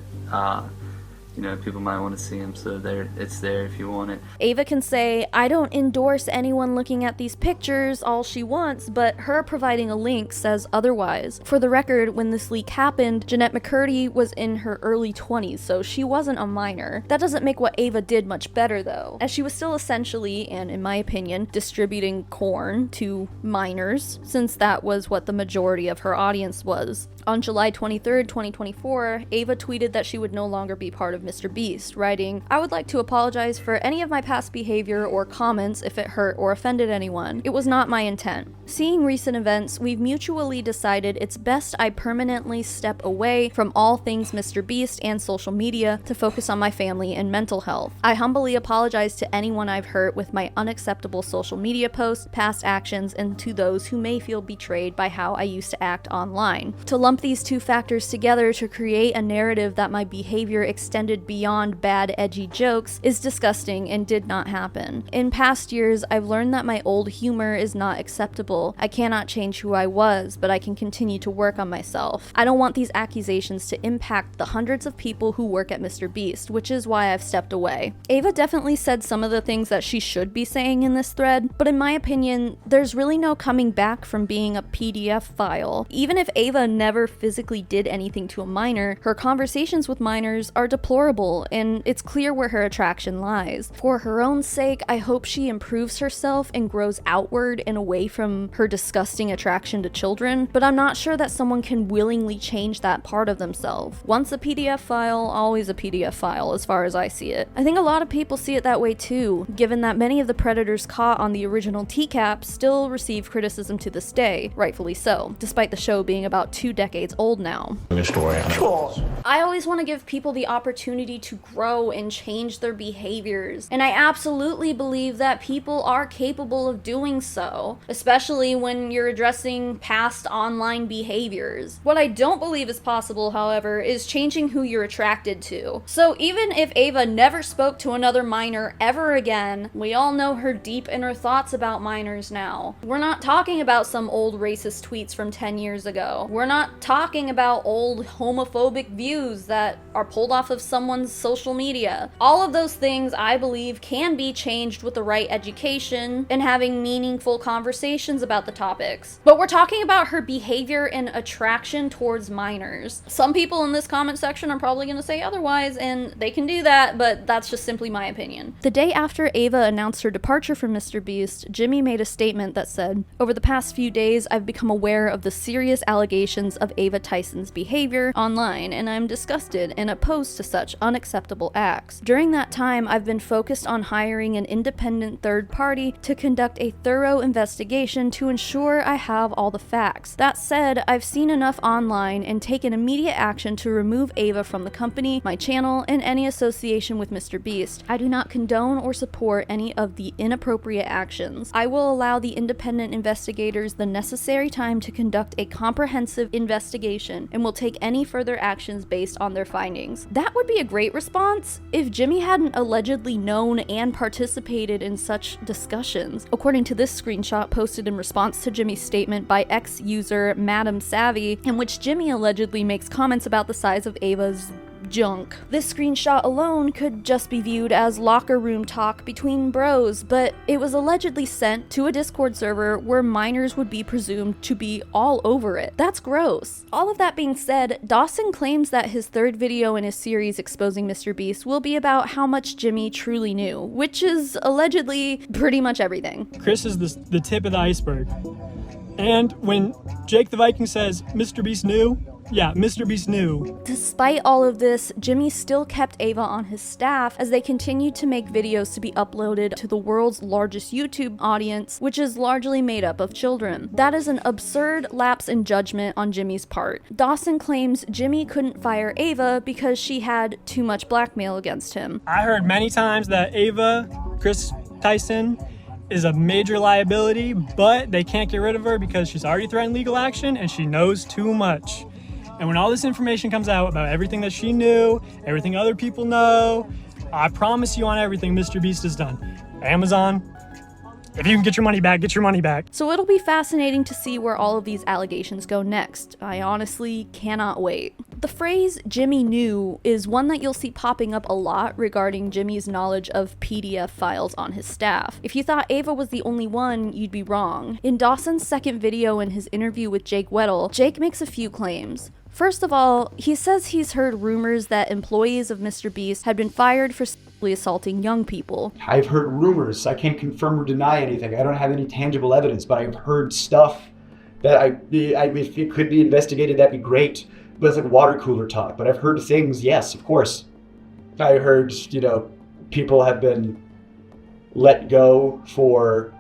[SPEAKER 4] you know, people might want to see them, so it's there if you want it.
[SPEAKER 16] Ava can say, I don't endorse anyone looking at these pictures all she wants, but her providing a link says otherwise. For the record, when this leak happened, Jeanette McCurdy was in her early 20s, so she wasn't a minor. That doesn't make what Ava did much better though, as she was still essentially, and in my opinion, distributing corn to minors, since that was what the majority of her audience was. On July 23rd, 2024, Ava tweeted that she would no longer be part of MrBeast, writing, I would like to apologize for any of my past behavior or comments if it hurt or offended anyone. It was not my intent. Seeing recent events, we've mutually decided it's best I permanently step away from all things MrBeast and social media to focus on my family and mental health. I humbly apologize to anyone I've hurt with my unacceptable social media posts, past actions, and to those who may feel betrayed by how I used to act online. To lump these two factors together to create a narrative that my behavior extended beyond bad, edgy jokes is disgusting and did not happen. In past years, I've learned that my old humor is not acceptable. I cannot change who I was, but I can continue to work on myself. I don't want these accusations to impact the hundreds of people who work at MrBeast, which is why I've stepped away. Ava definitely said some of the things that she should be saying in this thread, but in my opinion, there's really no coming back from being a PDF file. Even if Ava never physically did anything to a minor, her conversations with minors are deplorable, and it's clear where her attraction lies. For her own sake, I hope she improves herself and grows outward and away from her disgusting attraction to children, but I'm not sure that someone can willingly change that part of themselves. Once a PDF file, always a PDF file, as far as I see it. I think a lot of people see it that way too, given that many of the predators caught on the original TCAP still receive criticism to this day, rightfully so, despite the show being about 2 decades old now. I always want to give people the opportunity to grow and change their behaviors, and I absolutely believe that people are capable of doing so, especially when you're addressing past online behaviors. What I don't believe is possible, however, is changing who you're attracted to. So even if Ava never spoke to another minor ever again, we all know her deep inner thoughts about minors now. We're not talking about some old racist tweets from 10 years ago. We're not talking about old homophobic views that are pulled off of someone's social media. All of those things, I believe, can be changed with the right education and having meaningful conversations about the topics. But we're talking about her behavior and attraction towards minors. Some people in this comment section are probably going to say otherwise, and they can do that, but that's just simply my opinion. The day after Ava announced her departure from MrBeast, Jimmy made a statement that said, over the past few days, I've become aware of the serious allegations of Ava Tyson's behavior online, and I'm disgusted and opposed to such unacceptable acts. During that time, I've been focused on hiring an independent third party to conduct a thorough investigation to ensure I have all the facts. That said, I've seen enough online and taken immediate action to remove Ava from the company, my channel, and any association with MrBeast. I do not condone or support any of the inappropriate actions. I will allow the independent investigators the necessary time to conduct a comprehensive investigation and will take any further actions based on their findings. That would be
[SPEAKER 1] be a great response if Jimmy hadn't allegedly known and participated in such discussions. According to this screenshot posted in response to Jimmy's statement by ex-user Madam Savvy, in which Jimmy allegedly makes comments about the size of Ava's junk. This screenshot alone could just be viewed as locker room talk between bros, but it was allegedly sent to a Discord server where minors would be presumed to be all over it. That's gross. All of that being said, Dawson claims that his third video in his series exposing MrBeast will be about how much Jimmy truly knew, which is allegedly pretty much everything.
[SPEAKER 5] Chris is the tip of the iceberg. And when Jake the Viking says MrBeast knew, yeah, MrBeast knew.
[SPEAKER 1] Despite all of this, Jimmy still kept Ava on his staff as they continued to make videos to be uploaded to the world's largest YouTube audience, which is largely made up of children. That is an absurd lapse in judgment on Jimmy's part. Dawson claims Jimmy couldn't fire Ava because she had too much blackmail against him.
[SPEAKER 5] I heard many times that Ava Kris Tyson is a major liability, but they can't get rid of her because she's already threatened legal action and she knows too much. And when all this information comes out about everything that she knew, everything other people know, I promise you on everything MrBeast has done. Amazon, if you can get your money back, get your money back.
[SPEAKER 1] So it'll be fascinating to see where all of these allegations go next. I honestly cannot wait. The phrase Jimmy knew is one that you'll see popping up a lot regarding Jimmy's knowledge of PDF files on his staff. If you thought Ava was the only one, you'd be wrong. In Dawson's second video in his interview with Jake Weddle, Jake makes a few claims. First of all, he says he's heard rumors that employees of MrBeast had been fired for sexually assaulting young people.
[SPEAKER 15] I've heard rumors. I can't confirm or deny anything. I don't have any tangible evidence, but I've heard stuff that if it could be investigated, that'd be great. But it's like water cooler talk. But I've heard things, yes, of course. I heard, people have been let go for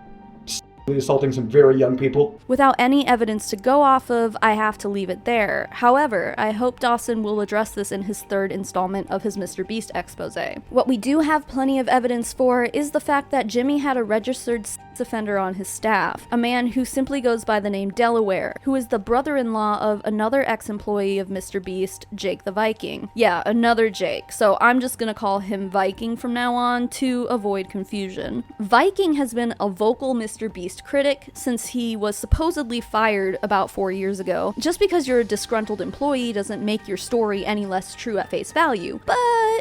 [SPEAKER 15] assaulting some very young people.
[SPEAKER 1] Without any evidence to go off of, I have to leave it there. However, I hope Dawson will address this in his third installment of his MrBeast expose. What we do have plenty of evidence for is the fact that Jimmy had a registered sex offender on his staff, a man who simply goes by the name Delaware, who is the brother-in-law of another ex-employee of MrBeast, Jake the Viking. Yeah, another Jake, so I'm just gonna call him Viking from now on to avoid confusion. Viking has been a vocal MrBeast critic since he was supposedly fired about 4 years ago. Just because you're a disgruntled employee doesn't make your story any less true at face value. But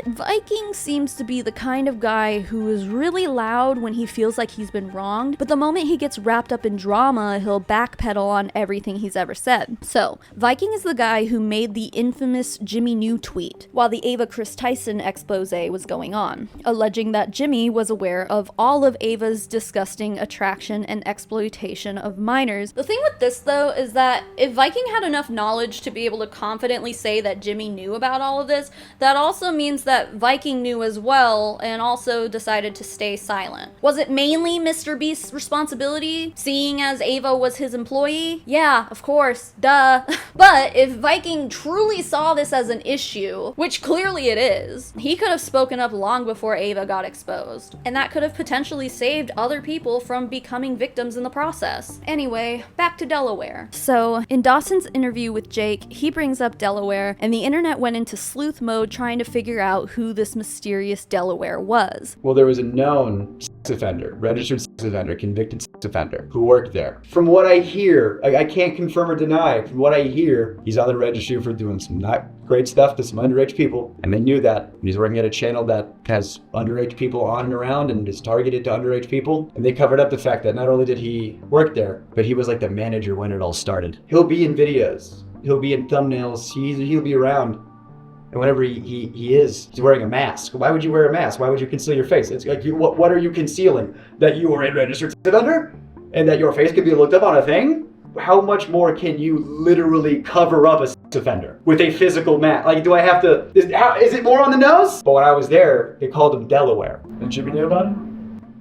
[SPEAKER 1] Viking seems to be the kind of guy who is really loud when he feels like he's been wronged, but the moment he gets wrapped up in drama, he'll backpedal on everything he's ever said. So, Viking is the guy who made the infamous Jimmy Knew tweet while the Ava Kris Tyson expose was going on, alleging that Jimmy was aware of all of Ava's disgusting attraction and exploitation of minors. The thing with this, though, is that if Viking had enough knowledge to be able to confidently say that Jimmy knew about all of this, that also means that Viking knew as well and also decided to stay silent. Was it mainly MrBeast's responsibility, seeing as Ava was his employee? Yeah, of course, duh. But if Viking truly saw this as an issue, which clearly it is, he could have spoken up long before Ava got exposed, and that could have potentially saved other people from becoming victims in the process. Anyway, back to Delaware. So, in Dawson's interview with Jake, he brings up Delaware, and the internet went into sleuth mode trying to figure out who this mysterious Delaware was.
[SPEAKER 15] Well, there was a known sex offender, registered sex offender, convicted sex offender, who worked there. From what I hear, I can't confirm or deny, from what I hear, he's on the registry for doing some not great stuff to some underage people, and they knew that. And he's working at a channel that has underage people on and around and is targeted to underage people, and they covered up the fact that not only did he work there, but he was like the manager when it all started. He'll be in videos, he'll be in thumbnails, he'll be around. And whenever he's wearing a mask. Why would you wear a mask? Why would you conceal your face? It's like, what are you concealing? That you are a registered sex offender? And that your face can be looked up on a thing? How much more can you literally cover up a sex offender with a physical mask? Like, do I have to, is it more on the nose? But when I was there, they called him Delaware. And Jimmy knew about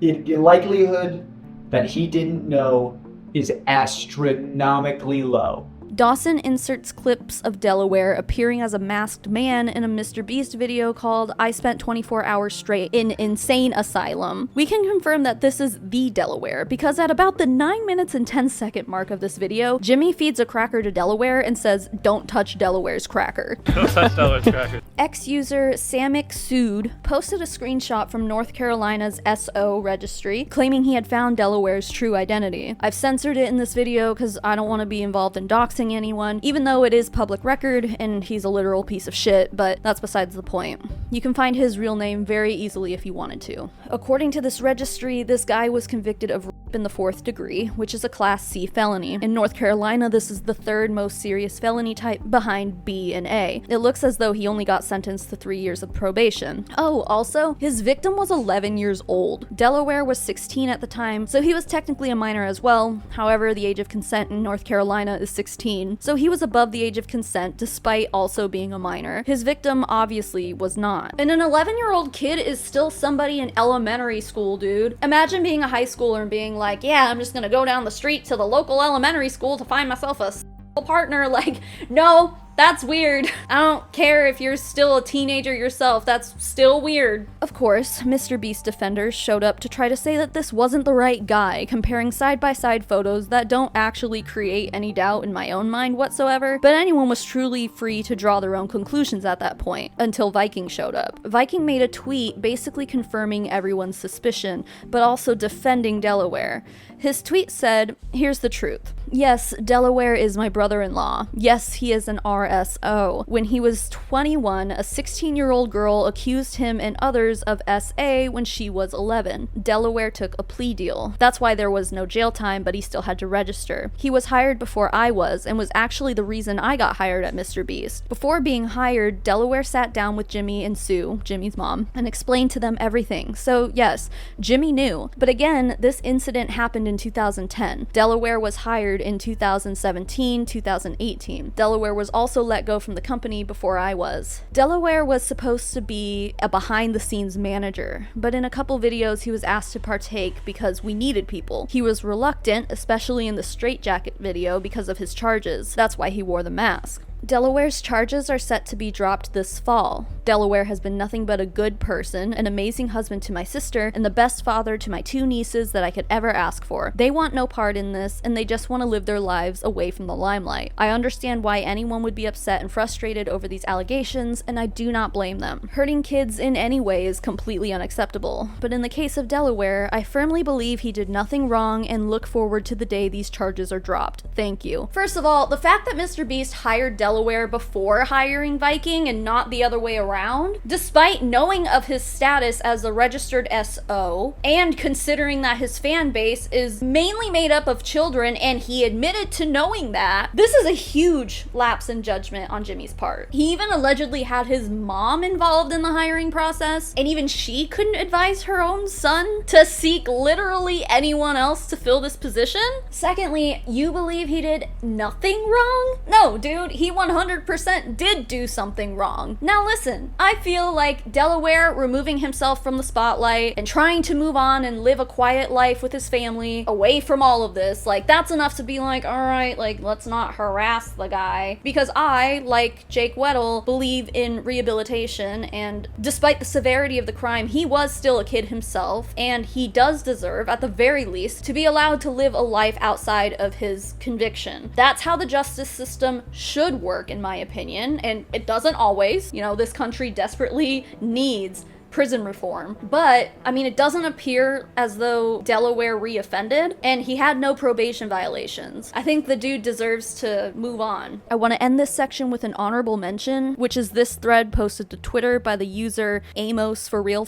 [SPEAKER 15] it? The likelihood that he didn't know is astronomically low.
[SPEAKER 1] Dawson inserts clips of Delaware appearing as a masked man in a MrBeast video called "I Spent 24 Hours Straight in Insane Asylum." We can confirm that this is the Delaware because at about the 9 minutes and 10-second mark of this video, Jimmy feeds a cracker to Delaware and says, "Don't touch Delaware's cracker."
[SPEAKER 10] Don't touch Delaware's cracker.
[SPEAKER 1] Ex-user Samick Sood posted a screenshot from North Carolina's SO registry claiming he had found Delaware's true identity. I've censored it in this video because I don't want to be involved in doxing anyone, even though it is public record and he's a literal piece of shit, but that's besides the point. You can find his real name very easily if you wanted to. According to this registry, this guy was convicted of rape in the 4th degree, which is a Class C felony. In North Carolina, this is the 3rd most serious felony type behind B and A. It looks as though he only got sentenced to 3 years of probation. Oh, also, his victim was 11 years old. Delaware was 16 at the time, so he was technically a minor as well. However, the age of consent in North Carolina is 16, so he was above the age of consent despite also being a minor. His victim obviously was not. And an 11-year-old kid is still somebody in elementary school, dude. Imagine being a high schooler and being like, yeah, I'm just gonna go down the street to the local elementary school to find myself a partner. Like, no, that's weird. I don't care if you're still a teenager yourself, that's still weird. Of course, MrBeast defenders showed up to try to say that this wasn't the right guy, comparing side-by-side photos that don't actually create any doubt in my own mind whatsoever, but anyone was truly free to draw their own conclusions at that point, until Viking showed up. Viking made a tweet basically confirming everyone's suspicion, but also defending Delaware. His tweet said, "Here's the truth. Yes, Delaware is my brother-in-law. Yes, he is an RSO. When he was 21, a 16-year-old girl accused him and others of SA when she was 11. Delaware took a plea deal. That's why there was no jail time, but he still had to register. He was hired before I was, and was actually the reason I got hired at MrBeast. Before being hired, Delaware sat down with Jimmy and Sue, Jimmy's mom, and explained to them everything. So yes, Jimmy knew. But again, this incident happened in 2010. Delaware was hired in 2017, 2018. Delaware was also let go from the company before I was. Delaware was supposed to be a behind-the-scenes manager, but in a couple videos he was asked to partake because we needed people. He was reluctant, especially in the straitjacket video, because of his charges. That's why he wore the mask. Delaware's charges are set to be dropped this fall. Delaware has been nothing but a good person, an amazing husband to my sister, and the best father to my 2 nieces that I could ever ask for. They want no part in this, and they just want to live their lives away from the limelight. I understand why anyone would be upset and frustrated over these allegations, and I do not blame them. Hurting kids in any way is completely unacceptable, but in the case of Delaware, I firmly believe he did nothing wrong and look forward to the day these charges are dropped. Thank you." First of all, the fact that MrBeast hired Delaware before hiring Viking and not the other way around, despite knowing of his status as a registered SO and considering that his fan base is mainly made up of children and he admitted to knowing that, this is a huge lapse in judgment on Jimmy's part. He even allegedly had his mom involved in the hiring process, and even she couldn't advise her own son to seek literally anyone else to fill this position. Secondly, you believe he did nothing wrong? No, dude, he 100% did do something wrong. Now listen, I feel like Delaware removing himself from the spotlight and trying to move on and live a quiet life with his family away from all of this, like that's enough to be like, alright, like let's not harass the guy. Because I, like Jake Weddle, believe in rehabilitation, and despite the severity of the crime, he was still a kid himself, and he does deserve, at the very least, to be allowed to live a life outside of his conviction. That's how the justice system should work, in my opinion, and it doesn't always. You know, this country desperately needs prison reform. But, I mean, it doesn't appear as though Delaware reoffended, and he had no probation violations. I think the dude deserves to move on. I want to end this section with an honorable mention, which is this thread posted to Twitter by the user Amos for real,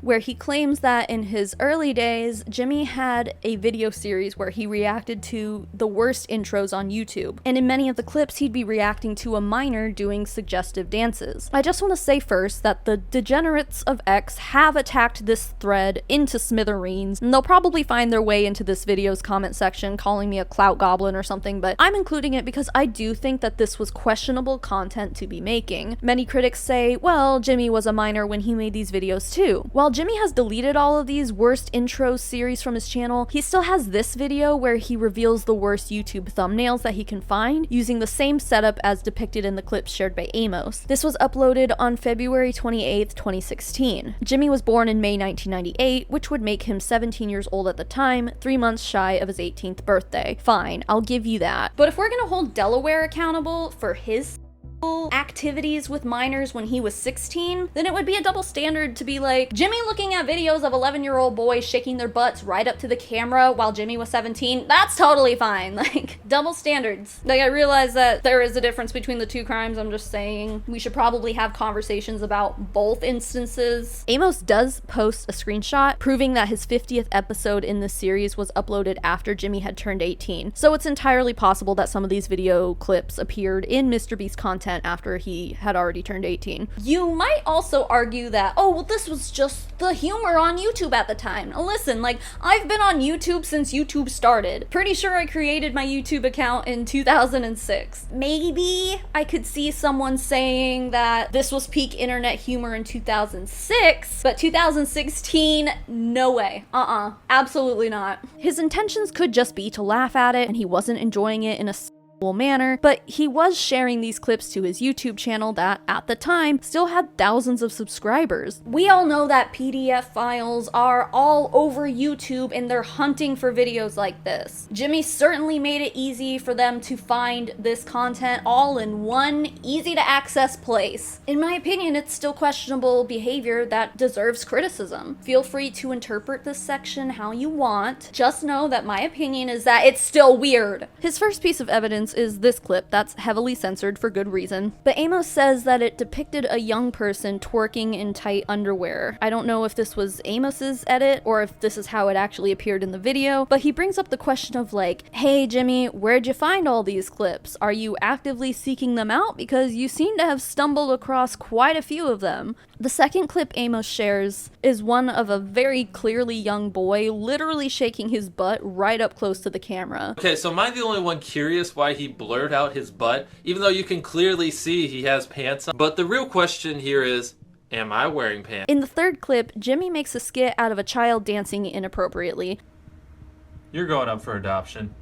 [SPEAKER 1] where he claims that in his early days, Jimmy had a video series where he reacted to the worst intros on YouTube, and in many of the clips he'd be reacting to a minor doing suggestive dances. I just want to say first that the degenerates of
[SPEAKER 16] of X have attacked this thread into smithereens, and they'll probably find their way into this video's comment section calling me a clout goblin or something, but I'm including it because I do think that this was questionable content to be making. Many critics say, well, Jimmy was a minor when he made these videos too. While Jimmy has deleted all of these worst intro series from his channel, he still has this video where he reveals the worst YouTube thumbnails that he can find using the same setup as depicted in the clips shared by Amos. This was uploaded on February 28th, 2016. Jimmy was born in May 1998, which would make him 17 years old at the time, 3 months shy of his 18th birthday. Fine, I'll give you that. But if we're gonna hold Delaware accountable for his activities with minors when he was 16, then it would be a double standard to be like, Jimmy looking at videos of 11-year-old boys shaking their butts right up to the camera while Jimmy was 17. That's totally fine. Like, double standards. Like, I realize that there is a difference between the two crimes. I'm just saying we should probably have conversations about both instances. Amos does post a screenshot proving that his 50th episode in this series was uploaded after Jimmy had turned 18. So it's entirely possible that some of these video clips appeared in MrBeast content after he had already turned 18. You might also argue that, oh, well, this was just the humor on YouTube at the time. Now listen, like, I've been on YouTube since YouTube started. Pretty sure I created my YouTube account in 2006. Maybe I could see someone saying that this was peak internet humor in 2006, but 2016, no way. Absolutely not. His intentions could just be to laugh at it, and he wasn't enjoying it in a manner, but he was sharing these clips to his YouTube channel that, at the time, still had thousands of subscribers. We all know that PDF files are all over YouTube and they're hunting for videos like this. Jimmy certainly made it easy for them to find this content all in one easy to access place. In my opinion, it's still questionable behavior that deserves criticism. Feel free to interpret this section how you want. Just know that my opinion is that it's still weird. His first piece of evidence is this clip that's heavily censored for good reason. But Amos says that it depicted a young person twerking in tight underwear. I don't know if this was Amos's edit or if this is how it actually appeared in the video, but he brings up the question of like, hey Jimmy, where'd you find all these clips? Are you actively seeking them out? Because you seem to have stumbled across quite a few of them. The second clip Amos shares is one of a very clearly young boy literally shaking his butt right up close to the camera.
[SPEAKER 2] Okay, so am I the only one curious why he blurred out his butt, even though you can clearly see he has pants on? But the real question here is, am I wearing pants?
[SPEAKER 16] In the third clip, Jimmy makes a skit out of a child dancing inappropriately.
[SPEAKER 2] You're going up for adoption.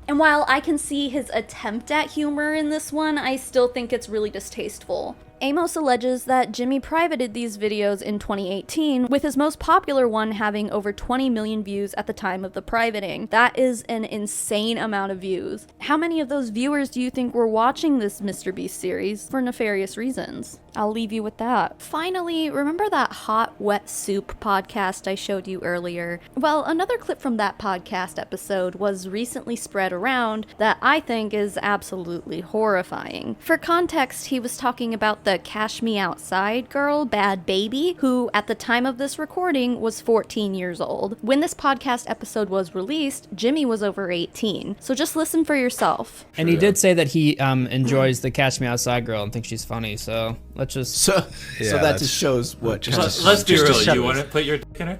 [SPEAKER 16] And while I can see his attempt at humor in this one, I still think it's really distasteful. Amos alleges that Jimmy privated these videos in 2018, with his most popular one having over 20 million views at the time of the privating. That is an insane amount of views. How many of those viewers do you think were watching this MrBeast series for nefarious reasons? I'll leave you with that. Finally, remember that hot, wet soup podcast I showed you earlier? Well, another clip from that podcast episode was recently spread around that I think is absolutely horrifying. For context, he was talking about the Cash Me Outside girl, Bhad Bhabie, who at the time of this recording was 14 years old. When this podcast episode was released, Jimmy was over 18. So just listen for yourself.
[SPEAKER 6] And he did say that he enjoys the Cash Me Outside girl and thinks she's funny, so let's just...
[SPEAKER 22] So that just shows what...
[SPEAKER 2] Let's be real, you want to put your dick in her?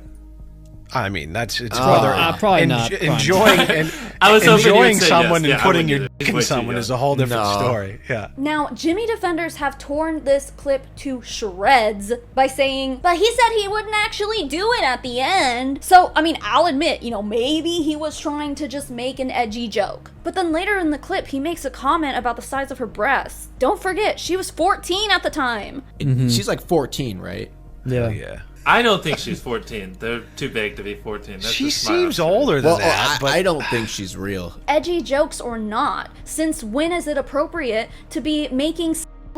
[SPEAKER 21] I mean, it's
[SPEAKER 6] probably not.
[SPEAKER 21] Enjoying someone and putting your dick in someone is a whole different story. Yeah.
[SPEAKER 16] Now, Jimmy defenders have torn this clip to shreds by saying, but he said he wouldn't actually do it at the end. So, I mean, I'll admit, maybe he was trying to just make an edgy joke. But then later in the clip, he makes a comment about the size of her breasts. Don't forget, she was 14 at the time.
[SPEAKER 22] She's like 14, right?
[SPEAKER 21] Yeah.
[SPEAKER 2] I don't think she's 14. They're too big to be 14. That's
[SPEAKER 21] she seems older than that.
[SPEAKER 22] But I don't think she's real.
[SPEAKER 16] Edgy jokes or not, since when is it appropriate to be making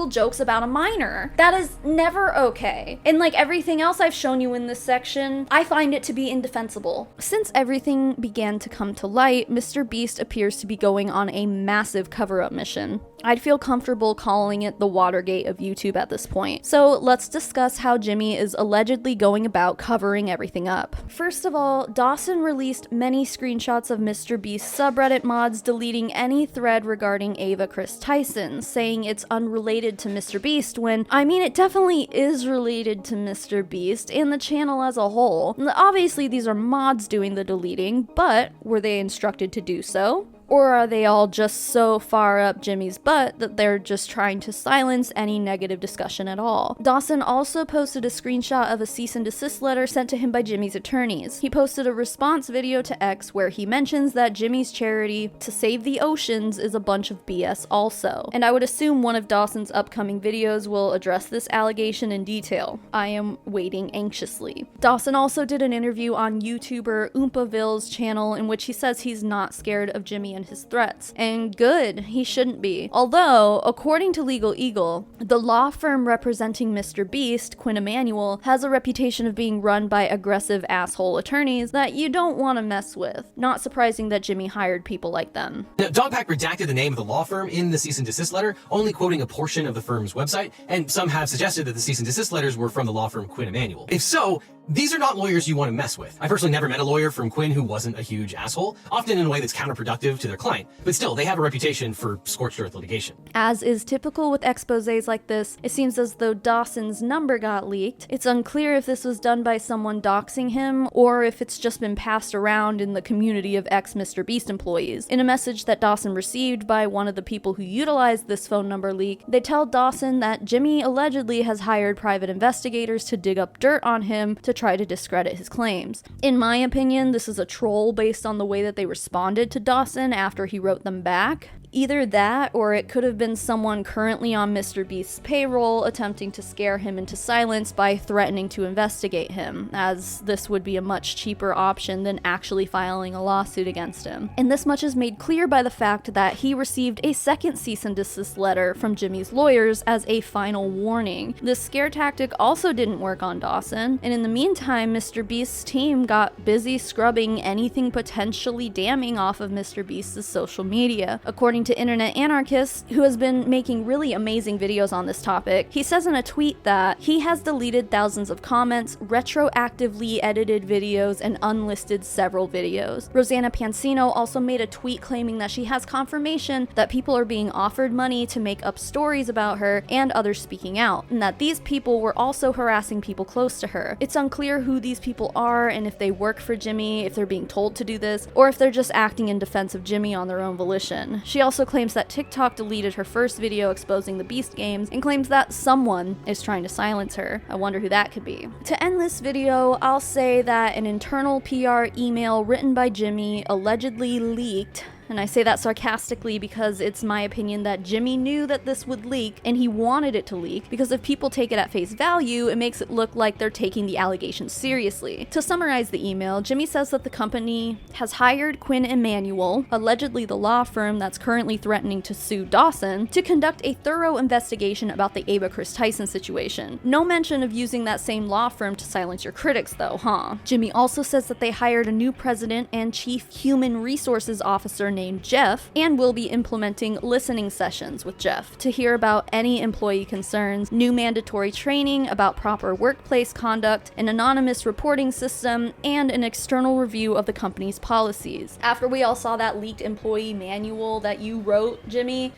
[SPEAKER 16] jokes about a minor? That is never okay. And like everything else I've shown you in this section, I find it to be indefensible. Since everything began to come to light, MrBeast appears to be going on a massive cover-up mission.
[SPEAKER 1] I'd feel comfortable calling it the Watergate of YouTube at this point. So let's discuss how Jimmy is allegedly going about covering everything up. First of all, Dawson released many screenshots of MrBeast subreddit mods deleting any thread regarding Ava Kris Tyson, saying it's unrelated to MrBeast when, I mean, it definitely is related to MrBeast and the channel as a whole. Obviously, these are mods doing the deleting, but were they instructed to do so? Or are they all just so far up Jimmy's butt that they're just trying to silence any negative discussion at all? Dawson also posted a screenshot of a cease and desist letter sent to him by Jimmy's attorneys. He posted a response video to X where he mentions that Jimmy's charity, To Save the Oceans, is a bunch of BS also. And I would assume one of Dawson's upcoming videos will address this allegation in detail. I am waiting anxiously. Dawson also did an interview on YouTuber Oompaville's channel in which he says he's not scared of Jimmy and his threats. And good, he shouldn't be. Although, according to Legal Eagle, the law firm representing MrBeast, Quinn Emanuel, has a reputation of being run by aggressive asshole attorneys that you don't want to mess with. Not surprising that Jimmy hired people like them.
[SPEAKER 7] Now, Dogpack redacted the name of the law firm in the cease and desist letter, only quoting a portion of the firm's website, and some have suggested that the cease and desist letters were from the law firm Quinn Emanuel. If so, these are not lawyers you want to mess with. I personally never met a lawyer from Quinn who wasn't a huge asshole, often in a way that's counterproductive to their client, but still, they have a reputation for scorched earth litigation.
[SPEAKER 1] As is typical with exposés like this, it seems as though Dawson's number got leaked. It's unclear if this was done by someone doxing him, or if it's just been passed around in the community of ex-MrBeast employees. In a message that Dawson received by one of the people who utilized this phone number leak, they tell Dawson that Jimmy allegedly has hired private investigators to dig up dirt on him to try to discredit his claims. In my opinion, this is a troll based on the way that they responded to Dawson after he wrote them back. Either that, or it could have been someone currently on MrBeast's payroll attempting to scare him into silence by threatening to investigate him, as this would be a much cheaper option than actually filing a lawsuit against him. And this much is made clear by the fact that he received a second cease and desist letter from Jimmy's lawyers as a final warning. This scare tactic also didn't work on Dawson, and in the meantime, MrBeast's team got busy scrubbing anything potentially damning off of MrBeast's social media. According to Internet Anarchist, who has been making really amazing videos on this topic, he says in a tweet that he has deleted thousands of comments, retroactively edited videos, and unlisted several videos. Rosanna Pansino also made a tweet claiming that she has confirmation that people are being offered money to make up stories about her and others speaking out, and that these people were also harassing people close to her. It's unclear who these people are and if they work for Jimmy, if they're being told to do this, or if they're just acting in defense of Jimmy on their own volition. She also claims that TikTok deleted her first video exposing the Beast games and claims that someone is trying to silence her. I wonder who that could be. To end this video, I'll say that an internal PR email written by Jimmy allegedly leaked. And I say that sarcastically because it's my opinion that Jimmy knew that this would leak and he wanted it to leak, because if people take it at face value, it makes it look like they're taking the allegations seriously. To summarize the email, Jimmy says that the company has hired Quinn Emanuel, allegedly the law firm that's currently threatening to sue Dawson, to conduct a thorough investigation about the Ava Kris Tyson situation. No mention of using that same law firm to silence your critics though, huh? Jimmy also says that they hired a new president and chief human resources officer named Jeff, and will be implementing listening sessions with Jeff to hear about any employee concerns, new mandatory training about proper workplace conduct, an anonymous reporting system, and an external review of the company's policies. After we all saw that leaked employee manual that you wrote, Jimmy,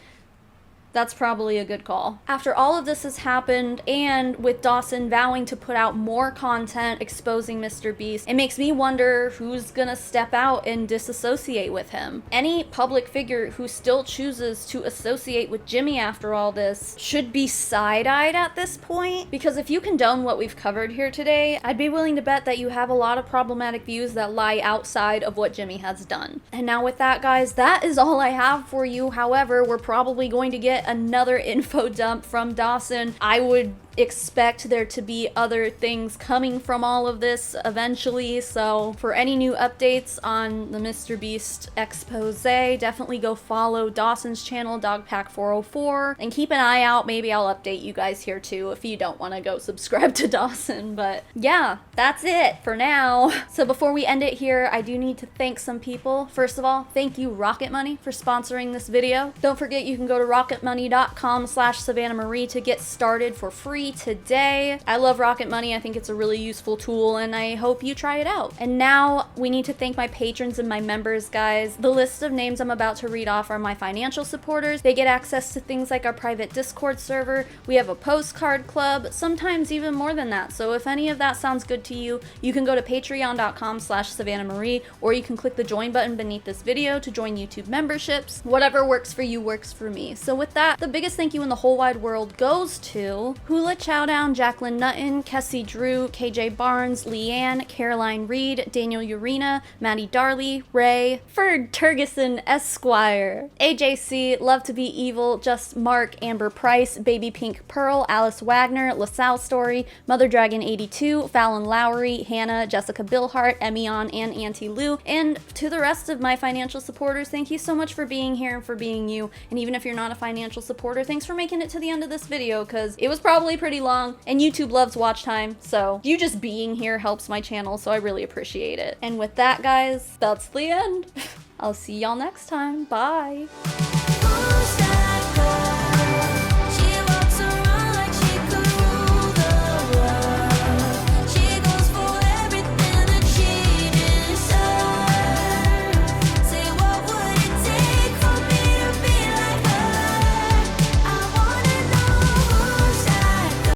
[SPEAKER 1] that's probably a good call. After all of this has happened, and with Dawson vowing to put out more content exposing MrBeast, it makes me wonder who's gonna step out and disassociate with him. Any public figure who still chooses to associate with Jimmy after all this should be side-eyed at this point, because if you condone what we've covered here today, I'd be willing to bet that you have a lot of problematic views that lie outside of what Jimmy has done. And now with that, guys, that is all I have for you. However, we're probably going to get another info dump from Dawson. I would
[SPEAKER 16] expect there to be other things coming from all of this eventually. So for any new updates on the MrBeast expose, definitely go follow Dawson's channel, Dogpack404, and keep an eye out. Maybe I'll update you guys here too if you don't want to go subscribe to Dawson. But yeah, that's it for now. So before we end it here, I do need to thank some people. First of all, thank you Rocket Money for sponsoring this video. Don't forget you can go to rocketmoney.com/Savannah Marie to get started for free today. I love Rocket Money. I think it's a really useful tool and I hope you try it out. And now we need to thank my patrons and my members, guys. The list of names I'm about to read off are my financial supporters. They get access to things like our private Discord server. We have a postcard club, sometimes even more than that. So if any of that sounds good to you, you can go to patreon.com/Savannah Marie, or you can click the join button beneath this video to join YouTube memberships. Whatever works for you works for me. So with that, the biggest thank you in the whole wide world goes to Hula Chowdown, Jacqueline Nutton, Kessie Drew, KJ Barnes, Leanne, Caroline Reed, Daniel Urena, Maddie Darley, Ray, Ferd Turgeson Esquire, AJC, Love to Be Evil, Just Mark, Amber Price, Baby Pink Pearl, Alice Wagner, LaSalle Story, Mother Dragon 82, Fallon Lowry, Hannah, Jessica Billhart, Emion, and Auntie Lou. And to the rest of my financial supporters, thank you so much for being here and for being you. And even if you're not a financial supporter, thanks for making it to the end of this video, because it was probably pretty long and YouTube loves watch time. So you just being here helps my channel, so I really appreciate it. And with that, guys, that's the end. I'll see y'all next time. Bye.